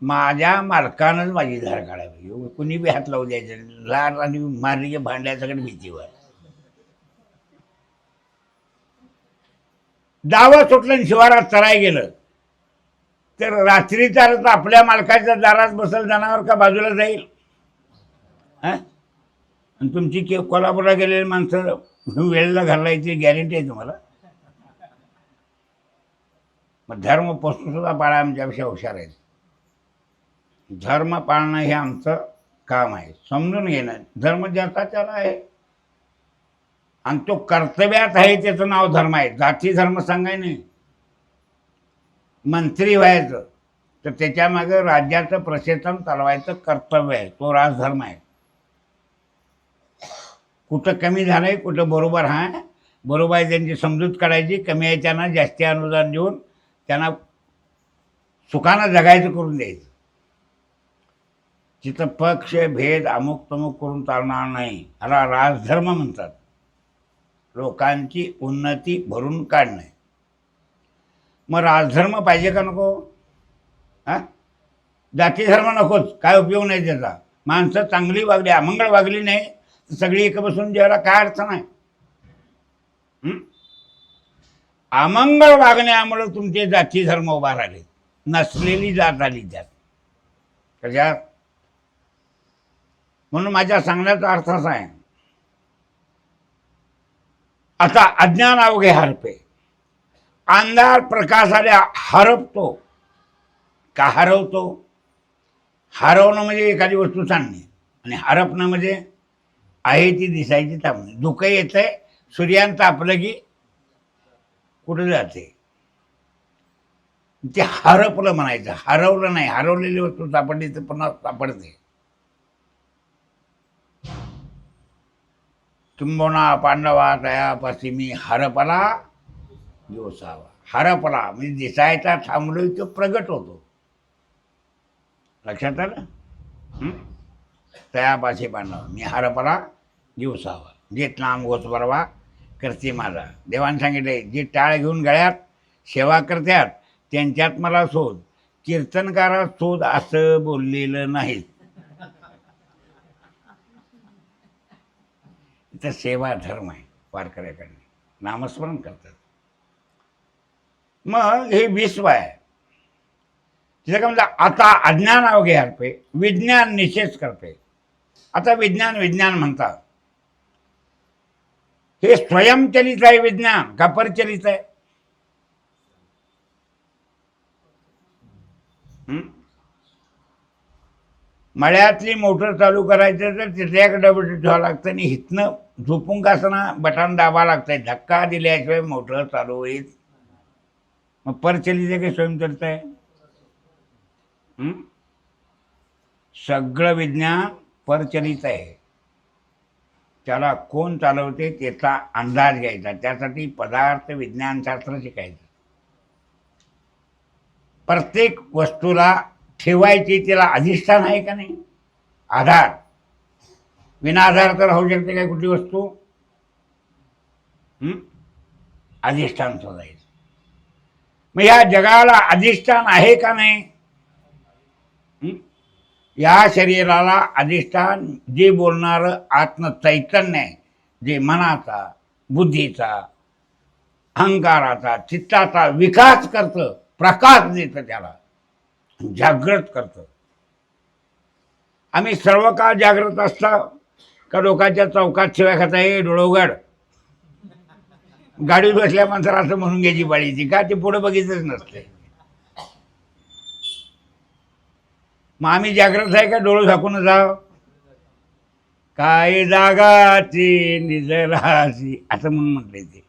माझ्या मालकानंच माझी धार काढावी, कुणी बी हात लावू द्यायचं. लाड आणि मारली भांड्याच्याकडे भीतीवर दावा सुटलं आणि शिवारात चराय गेलं तर रात्री चालत आपल्या मालकाच्या दारात बसल जनावर का बाजूला जाईल? हां, आणि तुमची कोल्हापूरला गेलेली माणसं वेळेला घालायची गॅरंटी आहे तुम्हाला? मग धर्म पशु सुद्धा पाळा आमच्यापेक्षा हुशार आहेत. धर्म पाळणं हे आमचं काम आहे. समजून घेणं धर्म ज्याचा त्याला आहे आणि तो कर्तव्यात आहे त्याचं नाव धर्म आहे. जाती धर्म सांगाय नाही. मंत्री व्हायचं तर त्याच्यामागं राज्याचं प्रशासन चालवायचं कर्तव्य आहे, तो राजधर्म आहे. कुठं कमी झालंय कुठं बरोबर आहे, बरोबर आहे त्यांची समजूत काढायची. कमी आहे त्यांना जास्ती अनुदान देऊन त्यांना सुखानं जगायचं करून द्यायचं. तिथं पक्ष भेद अमुक तमुक करून चालणार नाही. ह्याला राजधर्म म्हणतात. लोकांची उन्नती भरून काढणे. मग राजधर्म पाहिजे का नको? हां, जाती धर्म नकोच, काय उपयोग नाही त्याचा. माणसं चांगली वागली अमंगळ वागली नाही तर सगळी एक बसून जेवायला काय अडचण आहे? अमंगळ वागण्यामुळं तुमचे जाती धर्म उभा राहिले, नसलेली जात आली त्यात. कशात? म्हणून माझ्या सांगण्याचा अर्थ असा आहे, आता अज्ञान अवघे हरपे, अंधार प्रकाशाने हरपतो का हरवतो? हरवणं म्हणजे एखादी वस्तू सांगणे आणि हरपणं म्हणजे आहे ती दिसायची थांबणे. धुकं येतंय, सूर्यान तापलं की कुठं जाते? ते हरपलं म्हणायचं, हरवलं नाही. हरवलेली वस्तू सापडली तर पुन्हा सापडते. किंबोना पांडवा तयापाशी मी हरपला दिवसावा. हरपला म्हणजे दिसायचा थांबलोय तो प्रगट होतो. लक्षात आलं? तयापाशी पांडवा मी हरपला दिवसावा, जेत नाम गोच बरवा करते माझा. देवाने सांगितले जे टाळ घेऊन गळ्यात सेवा करतात त्यांच्यात मला शोध. कीर्तनकारा शोध असं बोललेलं नाही. इथं सेवा धर्म आहे. वारकऱ्याकडे नामस्मरण करतात. मग हे विश्व आहे. तिथं काय म्हणतात, आता अज्ञान अवघे हरपे विज्ञान निषेध करते. आता विज्ञान विज्ञान म्हणतात. हे स्वयंचलित आहे विज्ञान का परचलित आहे? मळ्यातली मोटर चालू करायचं तर तिथे एक डबल ठेवावं लागतं आणि हिथनं झोपून कसं बटन दाबा लागतंय. धक्का दिल्याशिवाय मोटर चालू होईल. मग परचलित आहे की स्वयंचलित आहे? सगळं विज्ञान परचलित आहे. त्याला कोण चालवते त्याचा अंदाज घ्यायचा. त्यासाठी पदार्थ विज्ञानशास्त्र शिकायचं. प्रत्येक वस्तूला ठेवायची त्याला अधिष्ठान आहे का नाही? आधार. विना आधार तर होऊ शकते काय कुठली वस्तू? अधिष्ठान शोधायचं. मग या जगाला अधिष्ठान आहे का नाही? या शरीराला अधिष्ठान जे बोलणारं आत्मचैतन्य आहे, जे मनाचा, बुद्धीचा, अहंकाराचा, चित्ताचा विकास करतं, प्रकाश देतं, त्याला जागृत करतं. आम्ही सर्व काळ जागृत असता का लोकांच्या चौकात शिवाय खाता हे डोळोगड गाडीत बसल्या माणसाला असं म्हणून घ्यायची बाळीची का ते पुढे बघितच नसते. मग आम्ही जागृत आहे का डोळे झाकून जाव? काय जागाची निजराची असं म्हणून म्हटलंय. ते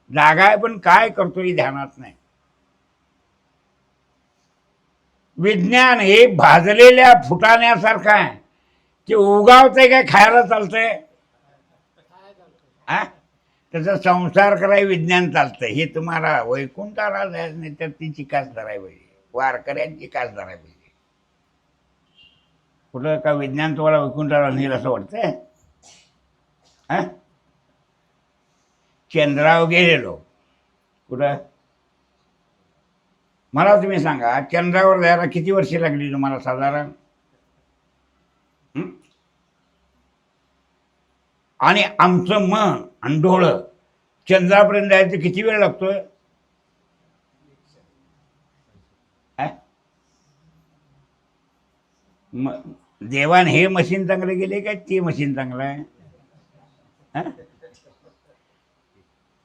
जागा आहे पण काय करतोय ध्यानात नाही. विज्ञान हे भाजलेल्या फुटाण्यासारखं आहे. ते उगावतंय काय खायला चालतंय? त्याचा संसार कराय विज्ञान चालतंय. हे तुम्हाला वैकुंठाला जायचं नाही तर ती चिकास धराय पाहिजे. वारकऱ्यांची कास धराय पाहिजे. कुठं का विज्ञान तुम्हाला वैकुंठाला नेईल असं वाटतंय? चंद्रावर गेलेलो कुठं? मला तुम्ही सांगा, चंद्रावर जायला किती वर्षे लागली तुम्हाला साधारण? आणि आमचं मन आणि डोळं चंद्रापर्यंत जायचं किती वेळ लागतोय? देवान हे मशीन चांगलं गेले का ते मशीन चांगलं आहे?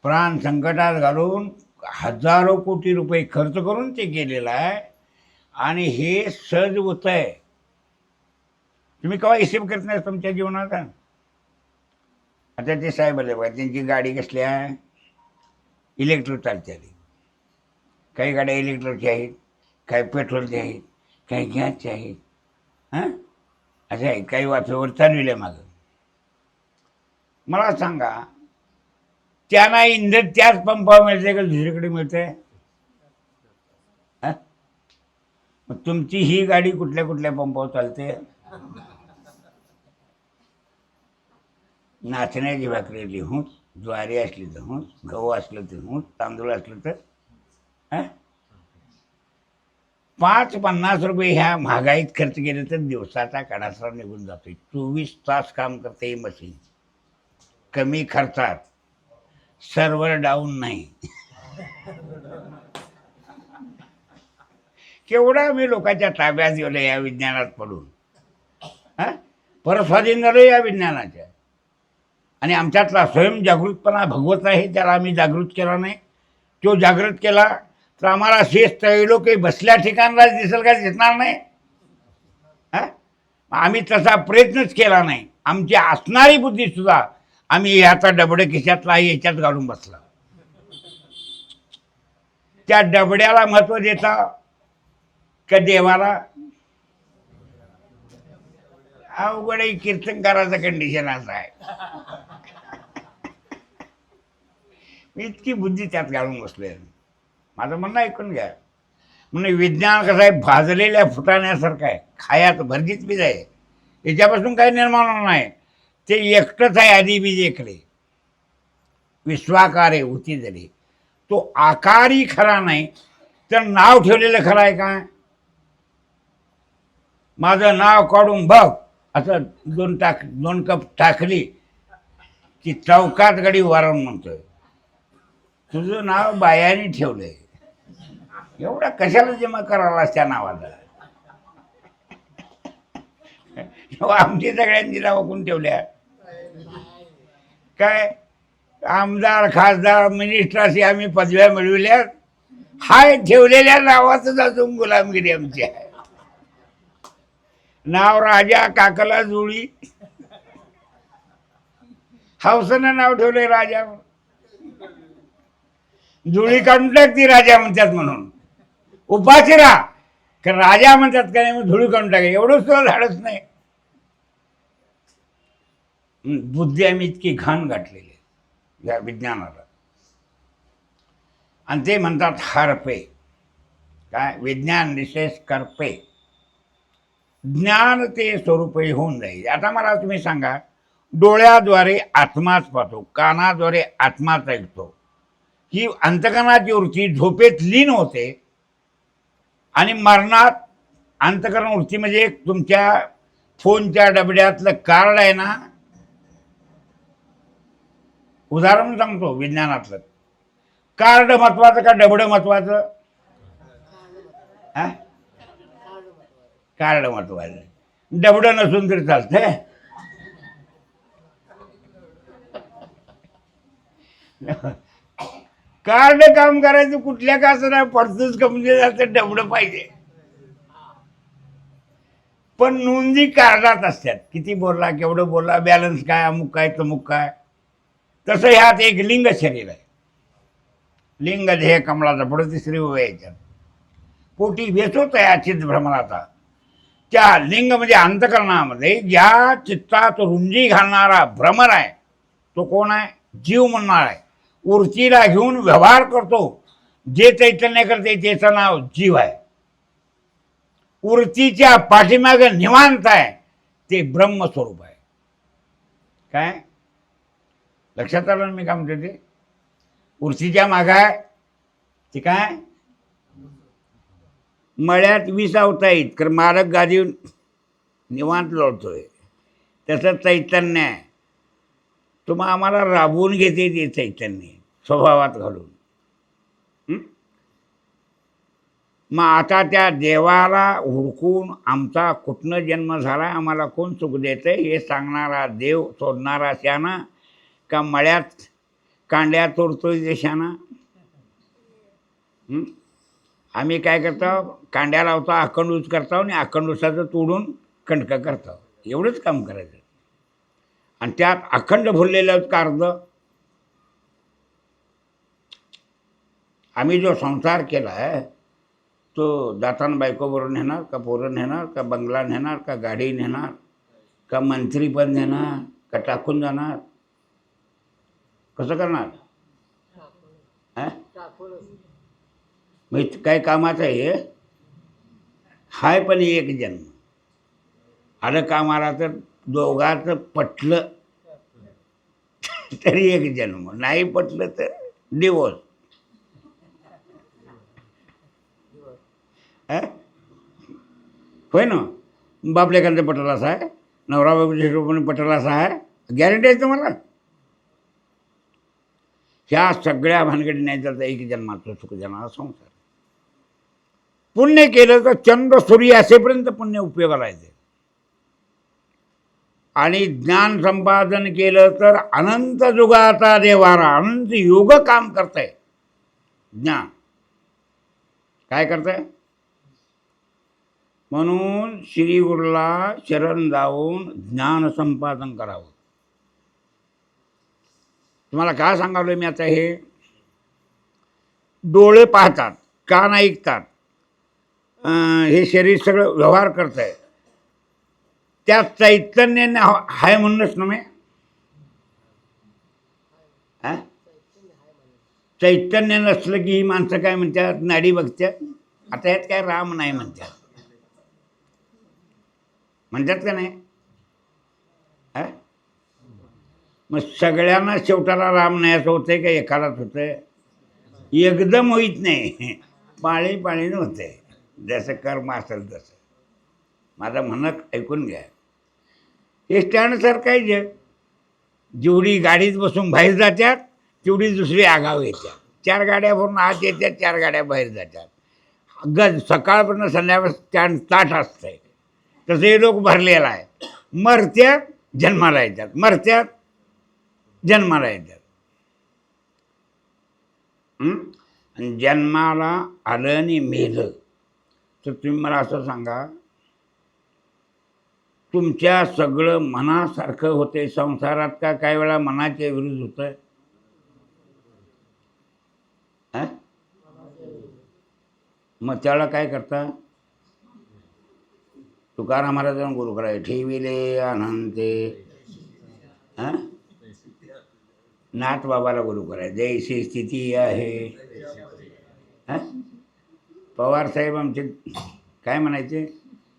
प्राण संकटात घालून हजारो कोटी रुपये खर्च करून ते केलेलं आहे आणि हे सहज होत आहे. तुम्ही केव्हा हिशेब करत नाही तुमच्या जीवनाचा? आता ते साहेब आले बघा, त्यांची गाडी कसली आहे? इलेक्ट्रिक चालते. काही गाड्या इलेक्ट्रिकच्या आहेत, काही पेट्रोलच्या आहेत, काही गॅसच्या आहेत. असं आहे. काही वाफेवर चालविल्या मागं. मला सांगा, त्यांना इंधन त्याच पंपावर मिळते का दुसरीकडे मिळते? मग तुमची ही गाडी कुठल्या कुठल्या पंपावर चालते? नाचण्याची भाकरी लिहून, ज्वारी असली तर हून, गहू असलं तर हून, तांदूळ असलं तर 5-50 रुपये ह्या महागाईत खर्च केले तर दिवसाचा कडासरा निघून जातोय. 24 तास काम करते ही मशीन. कमी खर्चात, सर्व्हर डाऊन नाही. केवढा मी लोकांच्या ताब्यात गेलो या विज्ञानात पडून. परस्वाधीन झालो या विज्ञानाच्या. आणि आमच्यातला स्वयंजागृतपणा भगवत आहे, त्याला आम्ही जागृत केला नाही. तो जागृत केला तर आम्हाला शेष तळलो काही बसल्या ठिकाणला दिसेल का? दिसणार नाही. आम्ही तसा प्रयत्नच केला नाही. आमची असणारी बुद्धीसुद्धा आम्ही ह्याचा डबडे खिशातला याच्यात घालून बसला. त्या डबड्याला महत्व देता का देवाला? अवघड कीर्तनकाराचं कंडिशन असं आहे. मी इतकी बुद्धी त्यात घालून बसलोय. माझं म्हणणं ऐकून घ्या. म्हणजे विज्ञान कसं आहे? भाजलेल्या फुटाण्यासारखं आहे. खायात भरगीच बीज आहे, याच्यापासून काही निर्माण होणार नाही. ते एकटंच आहे, आधी बीज एकले. विश्वाकारे होती जरी तो आकारही खरा नाही तर नाव ठेवलेलं खरं आहे का? माझं नाव काढून बघ, असं दोन कप टाकली की चौकात गडी वारवून म्हणतोय, तुझं नाव बायाने ठेवलंय, एवढा कशाला जमा करायला त्या नावाला? आमची सगळ्यांची नावं कोण ठेवल्या? काय आमदार खासदार मिनिस्टराशी आम्ही पदव्या मिळविल्या, हाय ठेवलेल्या नावाच अजून गुलामगिरी आमची आहे. नाव राजा काकाला जुळी, हौसानं नाव ठेवलंय राजा. जुळी काढून टाकती राजा म्हणतात म्हणून, उपाशी राहा कारण राजा म्हणतात का नाही, मग धुळी काढून टाका, एवढं सुद्धा झाडच नाही. बुद्धी आम्ही इतकी घाण गाठलेली आहे या विज्ञानाला, आणि ते म्हणतात हरपे. काय विज्ञान निशेष करपे, ज्ञान ते स्वरूपही होऊन जाईल. आता मला तुम्ही सांगा, डोळ्याद्वारे आत्माच पाहतो, कानाद्वारे आत्माच ऐकतो, ही अंतकरणाची वृत्ती झोपेत लीन होते आणि मरणात अंतकरण वृत्ती म्हणजे तुमच्या फोनच्या डबड्यातलं कार्ड आहे ना, उदाहरण सांगतो विज्ञानातलं, कार्ड महत्वाचं का डबडं महत्वाचं? कार्ड महत्वाचं, डबडं नसून तरी चालतंय. कार्ड काम करायचं कुठल्या का असं नाही, पडतच कंपनी जातं, डबडं पाहिजे. पण नोंदी कार्डात असतात, किती बोलला, केवढं बोलला, बॅलन्स काय, अमुक काय तमुक काय. तसं ह्यात एक लिंग शरीर आहे, लिंग ध्येय कमळाचा, पुढे तिसरी उभे याच्यात पोटी वेचोत आहे चित्त भ्रमणाचा. त्या लिंग म्हणजे अंतकरणामध्ये ज्या चित्तात रुंजी घालणारा भ्रमर आहे तो कोण आहे? जीव म्हणणार आहे. वृत्तीला घेऊन व्यवहार करतो, जे चैतन्य करते त्याचं नाव जीव आहे. वृत्तीच्या पाठीमागे निवांत आहे ते ब्रह्मस्वरूप आहे. काय लक्षात आलं मी काय म्हणतो? ते वृत्तीच्या माग आहे ते काय, मळ्यात वीस आवताईत तर मालक गादी निवांत लोळतोय, तसं चैतन्य आहे. तुम्हा आम्हाला राबवून घेते ते चैतन्य स्वभावात घालून. मग आता त्या देवाला हुडकून आमचा कुठनं जन्म झाला, आम्हाला कोण सुख देते हे सांगणारा देव सोडणारा शाना का मळ्यात कांड्या तोडतोय देशाना? आम्ही काय करतो, कांड्या लावतो, अखंड ऊस करतो आणि अखंड ऊसाचं तोडून कणकं करतो, एवढंच काम करायचं. आणि त्यात अखंड भरलेलं कार्द. आम्ही जो संसार केला आहे तो दातान बायकोबरोबर नेणार का, पोरं नेणार का, बंगला नेणार का, गाडी नेणार का, मंत्रीपद नेणार का, टाकून जाणार, कसं करणार? मग काय कामाचं आहे? हाय पण एक जन्म आलं कामाला तर दोघाचं पटलं तरी एक जन्म, नाही पटलं तर डिवोर्स. होय ना? बापलेकांचं पटलं असं आहे, नवरा बायकोच्या पटलं असं आहे, गॅरंटी आहे तुम्हाला? ह्या सगळ्या भानगडी नाही तर एक जन्माचं सुख देणारा संसार. पुण्य केलं तर चंद्र सूर्य असेपर्यंत पुण्य उपयोगाला येते, आणि ज्ञान संपादन केलं तर अनंत युगाचा देवारा, अनंत युग काम करतंय ज्ञान. काय करतंय? म्हणून श्री गुरुला शरण जाऊन ज्ञान संपादन करावं. तुम्हाला काय सांगावलं मी आता? हे डोळे पाहतात, कान ऐकतात, हे शरीर सगळं व्यवहार करत आहे, त्या चैतन्याने हाय म्हणूनच ना मी. चैतन्य नसलं की ही माणसं काय म्हणतात, नाडी बघतात. आता यात काय राम नाही म्हणतात, म्हणतात का नाही? मग सगळ्यांना शेवटाला राम नाही असं होतंय का एकालाच होतंय? एकदम होईत नाही, पाळी पाळीनं होतंय, जसं कर्म असेल तसं. माझं म्हणणं ऐकून घ्या. हे स्टँडसारखं आहे जग. जेवढी गाडीत बसून बाहेर जातात तेवढी दुसरी आगाव येतात. 4 गाड्या भरून आत येतात, 4 गाड्या बाहेर जातात. सकाळपर्यंत संध्याकाळ स्टँड ताट असतंय. तसं हे लोक भरलेला आहे. मरत्यात जन्माला येतात, मरत्यात जन्माला येतात. आणि जन्माला आलं आणि मेलं तर तुम्ही मला असं सांगा, तुमच्या सगळं मनासारखं होते संसारात का काही वेळा मनाच्या विरुद्ध होतं? मग त्याला काय करता? तुकाराम महाराजांना गुरु करायचे, ठेविले अनंते. हां, नाथ बाबाला गुरु करायचे, जैसी स्थिती आहे. हां, पवार साहेब आमचे काय म्हणायचे,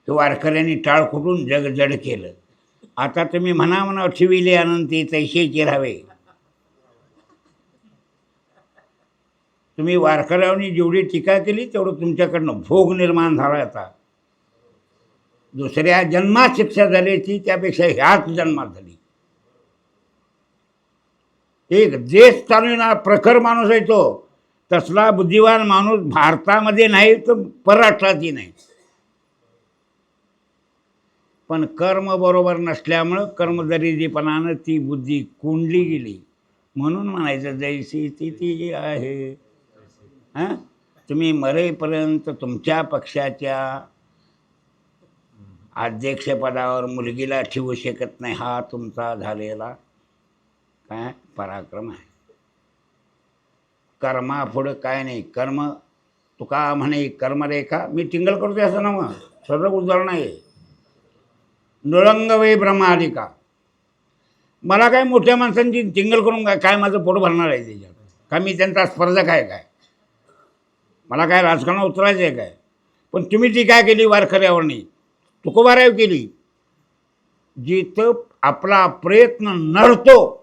तो वारकऱ्यांनी टाळ खुटून जग जड केलं. आता तुम्ही म्हणा ठेविले अनंती तैसेचे राहावे. तुम्ही वारकऱ्यांनी जेवढी टीका केली तेवढं तुमच्याकडनं भोग निर्माण झाला. आता दुसऱ्या जन्मात शिक्षा झाल्याची त्यापेक्षा ह्याच जन्मात झाली. एक देश चालविणारा प्रखर माणूस आहे तो. तसला बुद्धिवान माणूस भारतामध्ये नाही तर परराष्ट्रातही नाही. पण कर्म बरोबर नसल्यामुळं कर्मदरिद्रीपणानं ती बुद्धी कोंडली गेली. म्हणून म्हणायचं जैसी स्थिती आहे. हां, तुम्ही मरेपर्यंत तुमच्या पक्षाच्या अध्यक्षपदावर मुलगीला ठेवू शकत नाही. हा तुमचा झालेला काय पराक्रम आहे. कर्मापुढं काय नाही. कर्म तुका म्हणे कर्मरेखा. मी टिंगल करतोय असं ना, मग सर्व उदाहरण आहे. नळंग वे ब्रह्मादिका. मला काय मोठ्या माणसांची टिंगल करून काय माझं पोट भरणार आहे त्याच्यात? का मी त्यांचा स्पर्धक आहे काय? मला काय राजकारणात उतरायचं आहे काय? पण तुम्ही ती काय केली वारकऱ्यावरनी, तुकोबाराव केली. जिथं आपला प्रयत्न नडतो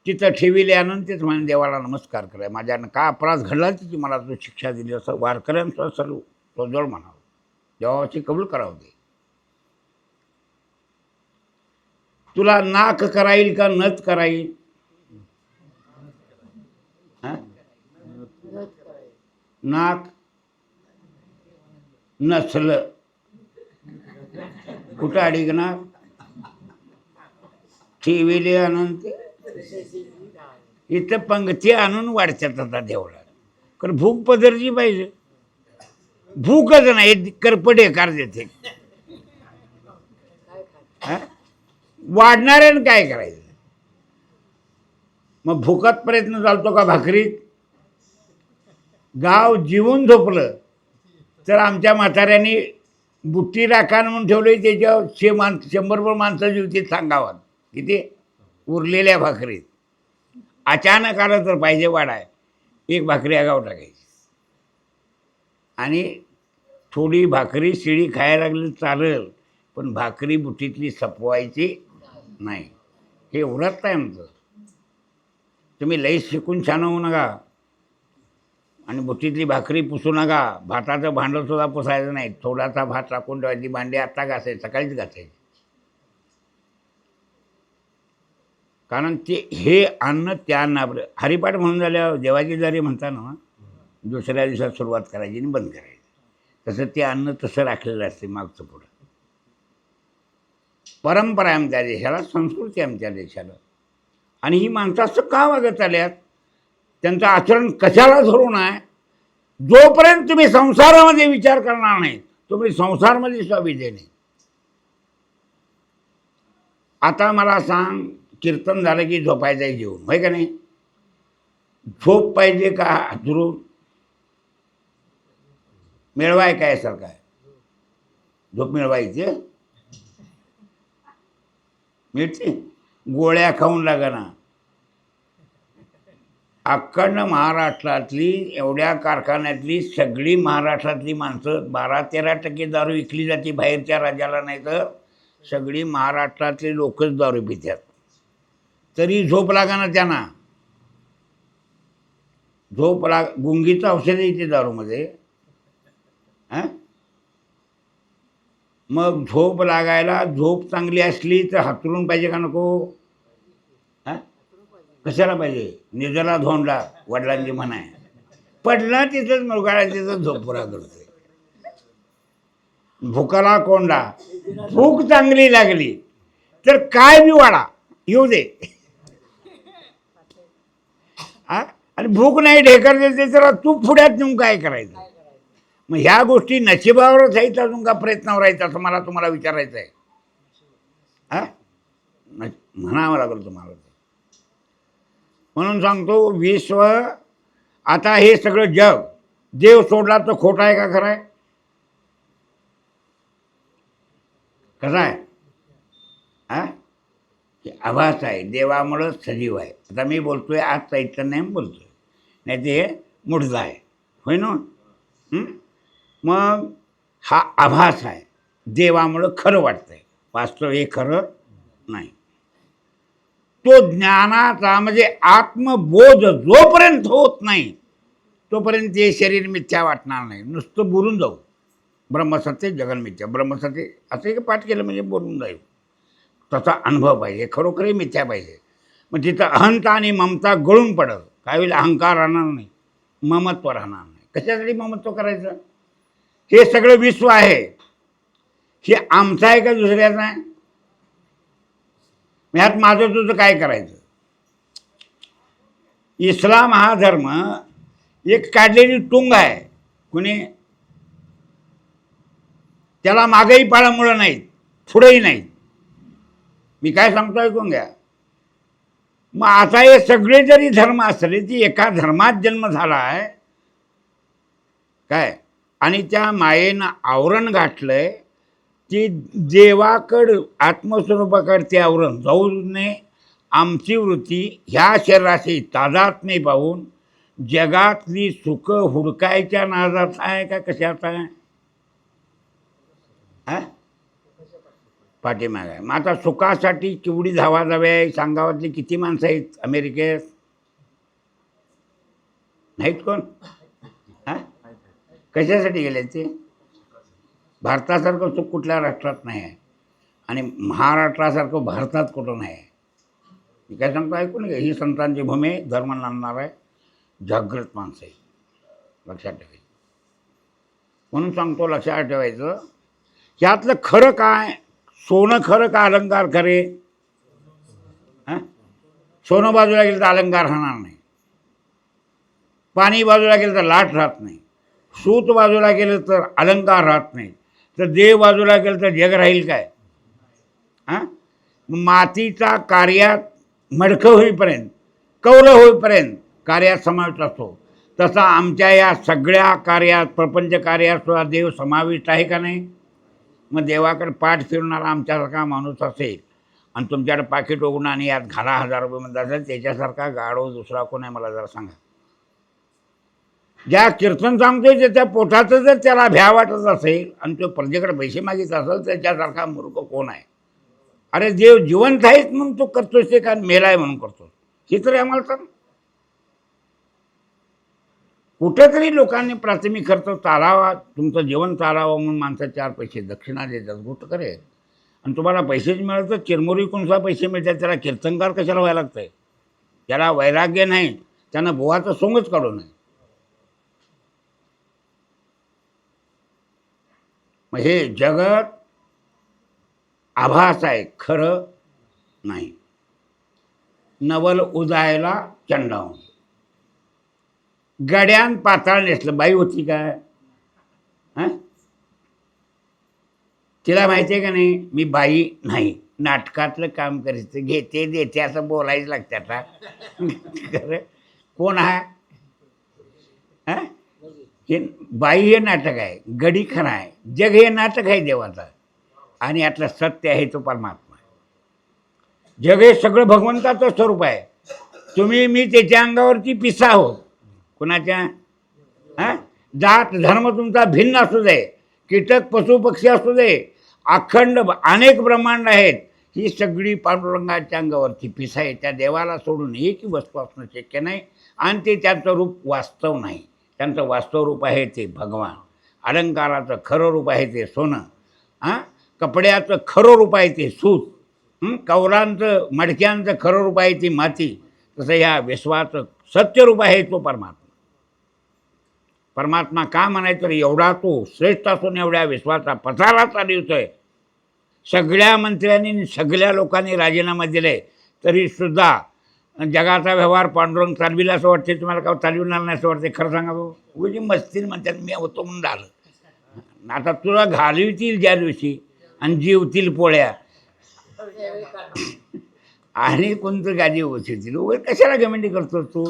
तिथं ठेविल्यानं तेच म्हणे देवाला नमस्कार कराय. माझ्यानं का अपराध घडला तिची मला तो शिक्षा दिली असं वारकऱ्यांचं सर्व तो जवळ म्हणावं. देवाची कबूल करावं दे. तुला नाक कराईल का नथ कराईल? नाक नसलं कुठं अडीगणार? ठेविले अनंत इथं पंक्ती आणून वाढतात आता देवळात. कारण भूक पदरची पाहिजे. भूकच नाही करपडे कार देते. वाढणाऱ्यानं काय करायचं? मग भूकत प्रयत्न चालतो का भाकरीत? गाव जीवन झोपलं तर आमच्या म्हाताऱ्यांनी बुट्टी राखाण म्हणून ठेवली. त्याच्यावर 100 माणसं जीवतीत सांगावात किती उरलेल्या भाकरीत. अचानक आलं तर पाहिजे वाढाय, एक भाकरी आगाव टाकायची. आणि थोडी भाकरी शिळी खायला लागली चालेल, पण भाकरी बुट्टीतली सपवायची नाही. हे व्रत आहे आमचं. तुम्ही लई शिकून छान होऊ नका आणि बुट्टीतली भाकरी पुसू नका. भाताचं भांडंसुद्धा पुसायचं नाही. थोडासा भात टाकून ठेवायची. भांडी आत्ता घासायची, सकाळीच घासायची. कारण ते हे अन्न त्या अन्नावर हरिपाठ म्हणून झाल्यावर देवाची जरी म्हणता ना, दुसऱ्या दिवसात सुरुवात करायची आणि बंद करायची. तसं ते अन्न तसं राखलेलं असते मागचं पुढं. परंपरा आहे आमच्या देशाला, संस्कृती आहे आमच्या देशाला. आणि ही माणसं असं का वागत आल्यात? त्यांचं आचरण कशाला धरून आहे? जोपर्यंत तुम्ही संसारामध्ये विचार करणार नाही तुम्ही संसारामध्ये स्वाभिजय नाही. आता मला सांग, कीर्तन झालं की झोपायचं आहे जेवून, होय का नाही? झोप पाहिजे का हातरून? मिळवाय काय सारखं आहे? झोप मिळवायची मिळते. गोळ्या खाऊन लागना. अखंड महाराष्ट्रातली एवढ्या कारखान्यातली सगळी महाराष्ट्रातली माणसं 12-13% दारू विकली जाते बाहेरच्या राज्याला. नाही तर सगळी महाराष्ट्रातले लोकच दारू पितात. तरी झोप लागना त्यांना. झोप गुंगीचं औषध येते दारूमध्ये. हां, मग झोप लागायला झोप चांगली असली तर हातरून पाहिजे का नको? हां, कशाला पाहिजे? निजला धोंडला वडिलांची म्हण आहे. पडला तिथंच मृगाळा तिथं झोप पुरा करतोय. भुकाला कोंडा, भूक चांगली लागली तर काय बी वाडा येऊ दे. हा, आणि भूक नाही ढेकर देते तर तू पुढ्यात नेऊन काय करायचं? मग ह्या गोष्टी नशिबावरच आहेत, अजून का प्रयत्नावर आहेत असं मला तुम्हाला विचारायचं आहे. हा, म्हणावं लागेल तुम्हाला. म्हणून सांगतो, विश्व आता हे सगळं जग देव सोडला तर खोटा आहे का खरं आहे? कसा आहे? हा, आभास आहे, देवामुळं सजीव आहे. आता मी बोलतोय आज चैतन्य बोलतोय, नाही ते मुडदा आहे, होय ना? मग हा आभास आहे, देवामुळं खरं वाटतंय, वास्तव हे खरं नाही. तो ज्ञानाचा म्हणजे आत्मबोध जोपर्यंत होत नाही तोपर्यंत हे शरीर मिथ्या वाटणार नाही. नुसतं बोलून जाऊ ब्रह्मसत्य जगन मिथ्या, ब्रह्मसत्य असं एक पाठ केलं म्हणजे बोलून जाईल. तसा अनुभव पाहिजे, खरोखरही मिथ्या पाहिजे. मग तिथं अहंता आणि ममता गळून पडत, काय होईल? अहंकार राहणार नाही, ममत्व राहणार नाही. कशासाठी ममत्व करायचं? हे सगळं विश्व आहे, हे आमचं आहे का दुसऱ्याचं आहे? ह्यात माझं तुझं काय करायचं? इस्लाम हा धर्म एक काढलेली टुंग आहे. कुणी त्याला मागेही पाळामुळं नाहीत, पुढेही नाहीत. मी काय सांगतो ऐकून घ्या. मग आता हे सगळे जरी धर्म असले, ती एका धर्मात जन्म झाला आहे काय, आणि त्या मायेनं आवरण घातलंय, की देवाकडं आत्मस्वरूपाकडे ते आवरण जाऊ नये. आमची वृत्ती ह्या शरीराशी तादात्म्य पाहून जगातली सुख हुडकायच्या नादात आहे का कशात आहे? हा, पाठीमाग आहे. मग आता सुखासाठी केवढी धावाधावी आहे सांगावातली किती माणसं आहेत अमेरिकेत? नाहीत कोण? हा, कशासाठी गेले ते? भारतासारखं सुख कुठल्या राष्ट्रात नाही आहे, आणि महाराष्ट्रासारखं भारतात कुठं नाही आहे. मी काय सांगतो ऐकून घ्या. ही संतांची भूमी, धर्म नांदणार आहे, जागृत माणसं आहे, लक्षात ठेवायचं. म्हणून सांगतो लक्षात ठेवायचं, यातलं खरं काय? सोनं खरं का अलंकार खरे? हां, सोनं बाजूला गेलं तर अलंकार राहणार नाही, पाणी बाजूला गेलं तर लाट राहत नाही, सूत बाजूला गेलं तर अलंकार राहत नाही, तर देव बाजूला गेलं तर जग राहील काय? हां, मातीचा कार्यात मडकं होईपर्यंत, कौरव होईपर्यंत कार्यात समाविष्ट असतो, तसा आमच्या या सगळ्या कार्यात, प्रपंच कार्यात सुद्धा देव समाविष्ट आहे का नाही? मग देवाकडे पाठ फिरणारा आमच्यासारखा माणूस असेल आणि तुमच्याकडे पाकिट उघडून आणि यात घाला 1000 रुपये म्हणत असेल, त्याच्यासारखा गाढव दुसरा कोण आहे मला जरा सांगा. ज्या कीर्तन सांगतोय त्याच्या पोटाचं जर त्याला भ्या वाटत असेल आणि तो प्रजेकडे पैसे मागित असेल, त्याच्यासारखा मूर्ख कोण आहे? अरे देव जिवंत आहेच म्हणून तो करतोस ते का मेलाय म्हणून करतो? हे तरी आम्हाला सांग. कुठेतरी लोकांनी प्राथमिक खर्च चालावा, तुमचं जीवन चालावं म्हणून माणसं 4 पैसे दक्षिणा देतात, गोष्ट करे. आणि तुम्हाला पैसेच मिळत तर चिरमुरी कोणसा पैसे मिळतात, त्याला कीर्तनकार कशाला व्हायला लागतंय? त्याला वैराग्य नाही, त्यानं बुवाचं सोंगच काढू नये. मग हे जगत आभास आहे, खरं नाही. नवल उजायला चंडावून, गड्यान पाताळ नेसलं. बाई होती काय? हां, तिला माहिती आहे का नाही मी बाई नाही, नाटकातलं काम करायचं, घेते देते असं बोलायचं लागतं. आता खरं कोण आहे? हां, हे बाई हे नाटक आहे, गडी खरं आहे, जग हे नाटक आहे देवाचं, आणि यातलं सत्य आहे तो परमात्मा. जग हे सगळं भगवंताचं स्वरूप आहे. तुम्ही मी त्याच्या अंगावरची पिसा आहोत. कुणाच्या? हां, जात धर्म तुमचा भिन्न असू दे, कीटक पशु पक्षी असू दे, अखंड अनेक ब्रह्मांड आहेत, ही सगळी पांडुरंगाच्या अंगावरची पिसा आहे. त्या देवाला सोडून एक वस्तू असणं शक्य नाही, आणि ते त्यांचं रूप वास्तव नाही. त्यांचं वास्तव रूप आहे ते भगवान, अलंकाराचं खरं रूप आहे ते सोनं. हां, कपड्याचं खरं रूप आहे ते सूत, कौलांचं मडक्यांचं खरं रूप आहे ती माती, तसं या विश्वाचं सत्यरूप आहे तो परमात्मा. परमात्मा का म्हणायचं तर एवढा तो श्रेष्ठ असून एवढ्या विश्वाचा पसारा चालवतोय. सगळ्या मंत्र्यांनी सगळ्या लोकांनी राजीनामा दिले तरीसुद्धा जगाचा व्यवहार पांडुरंग चालविला असं वाटते. तुम्हाला का चालविणार नाही असं वाटते? खरं सांगा भाऊ. उगी मस्ती म्हणतात मी होतो म्हणून झालं. आता तुला घालवतील ज्या दिवशी आणि जीवतील पोळ्या आणि कोणतं गादी उचलतील. उगाच कशाला घमंडी करतो तू?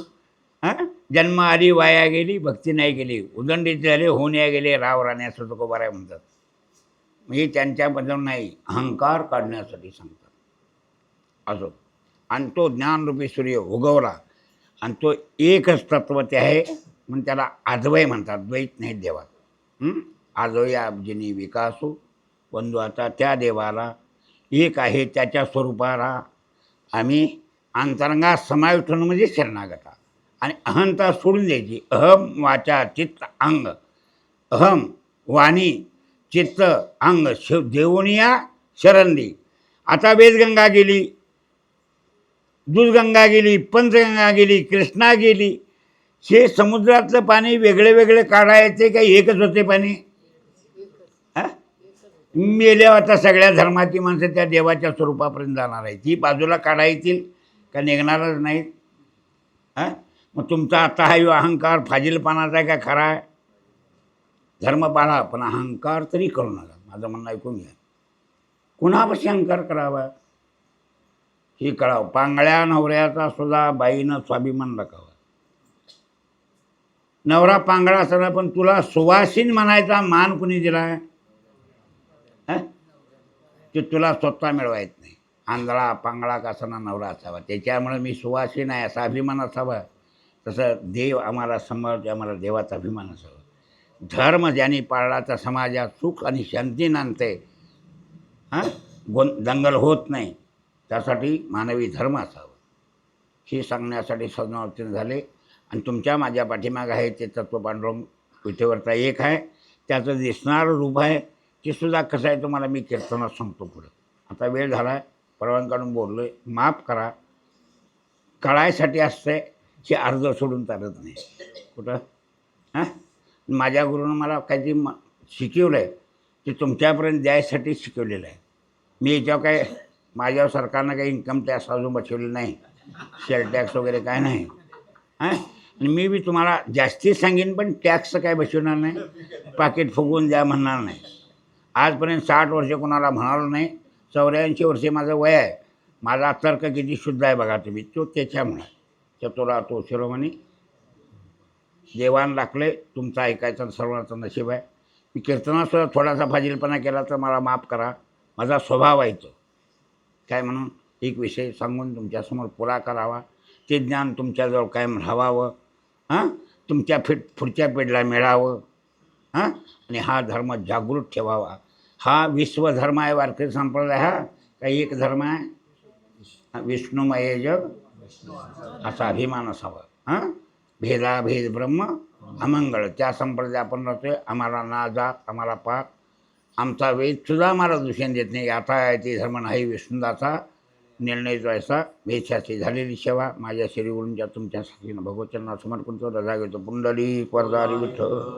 हां, जन्म आली वाया गेली, भक्ती नाही गेली, उदंडीत झाले होण्या गेले, राव राण्या तुकोबाराय म्हणतात. म्हणजे त्यांच्याबद्दल नाही, अहंकार काढण्यासाठी सांगतात असो. आणि तो ज्ञानरूपी सूर्य उगवला आणि तो एकच तत्व ते आहे म्हणून त्याला अद्वय म्हणतात. द्वैत नाही देवा. अद्वय अब्जिनी विकासू बंधू. आता त्या देवाला एक आहे त्याच्या स्वरूपाला आम्ही अंतरंगात समाविष्ट होणं म्हणजे शरणागता आणि अहंता सोडून द्यायची. अहम वाचा चित्त अंग, अहम वाणी चित्त अंग देवनिया शरण दे. आता वेदगंगा गेली, दूधगंगा गेली, पंचगंगा गेली, कृष्णा गेली. हे समुद्रातलं पाणी वेगळे वेगळे काढायचे का एकच होते पाणी? मेल्यावर आता सगळ्या धर्माची माणसं त्या देवाच्या स्वरूपापर्यंत जाणार आहे. ती बाजूला काढायतील का निघणारच नाहीत? हां, मग तुमचा आता हा अहंकार फाजीलपणाचा आहे का खरा आहे? धर्म पाळा पण अहंकार तरी करू नका. माझं म्हणणं ऐकून घ्या. कुणापाशी अहंकार करावा हे कळावं. पांगळ्या नवऱ्याचा सुद्धा बाईनं स्वाभिमान राखावा. नवरा पांगळा असताना पण तुला सुवासीन म्हणायचा मान कुणी दिला आहे? ते तुला स्वतः मिळवायत नाही. आंधळा पांगळा कसाना नवरा असावा, त्याच्यामुळे मी सुवासीन आहे असा अभिमान असावा. तसं देव आम्हाला सांभाळते, आम्हाला देवाचा अभिमान असावा. धर्म ज्यांनी पाळला तर समाजात सुख आणि शांती नांदते. दंगल होत नाही. त्यासाठी मानवी धर्म असावा हे सांगण्यासाठी सद्भावतीन झाले. आणि तुमच्या माझ्या पाठीमाग आहे ते तत्व पांडुरंग विठेवरचा एक आहे. त्याचं दिसणारं रूप आहे ते सुद्धा कसं आहे तुम्हाला मी कीर्तनात सांगतो पुढं. आता वेळ झाला आहे, परवान काढून बोललो आहे, माफ करा. कळायसाठी असतं हे अर्ध सोडून चालत नाही. कुठं माझ्या गुरुनं मला काहीतरी शिकवलं आहे ते तुमच्यापर्यंत द्यायसाठी शिकवलेलं आहे. मी याच्यावर काय माझ्यावर सरकारनं काही इन्कम टॅक्स अजून बसवलेलं नाही, सेल टॅक्स वगैरे काय नाही. आणि मी बी तुम्हाला जास्ती सांगेन पण टॅक्स काय बसवणार नाही, पाकिट फुगवून द्या म्हणणार नाही. आजपर्यंत 60 वर्ष कोणाला म्हणालो नाही. 84 वर्षे माझं वय आहे. माझा तर्क किती शुद्ध आहे बघा तुम्ही. तो त्याच्यामुळे चतुरा तो शिरोमणी देवान लागले. तुमचं ऐकायचं सर्वांचं नशीब आहे. मी कीर्तनासुद्धा थोडासा फाजीलपणा केला तर मला माफ करा. माझा स्वभाव आहे तो. काय म्हणून एक विषय सांगून तुमच्यासमोर पुरा करावा. ते ज्ञान तुमच्याजवळ कायम राहावं. तुमच्या पुढच्या पिढीला मिळावं. आणि हा धर्म जागृत ठेवावा. हा विश्वधर्म आहे वारकरी संप्रदाय. हा काही एक धर्म आहे. विष्णुमय जग असा अभिमान असावा. भेदाभेद ब्रह्म अमंगळ त्या संप्रदाय आपण राहतोय. आम्हाला ना जात, आम्हाला पाक, आमचा वेदसुद्धा आम्हाला दूषण देत नाही. आता आहे ते धर्म नाही विष्णुदाचा निर्णय जो ऐसा वेच्छाची झालेली सेवा माझ्या श्रीगुरूंच्या तुमच्यासाठी भगवचरणात समर्पण करतो. रजा घेतो. पुंडलिक वरदारी विठ्ठल.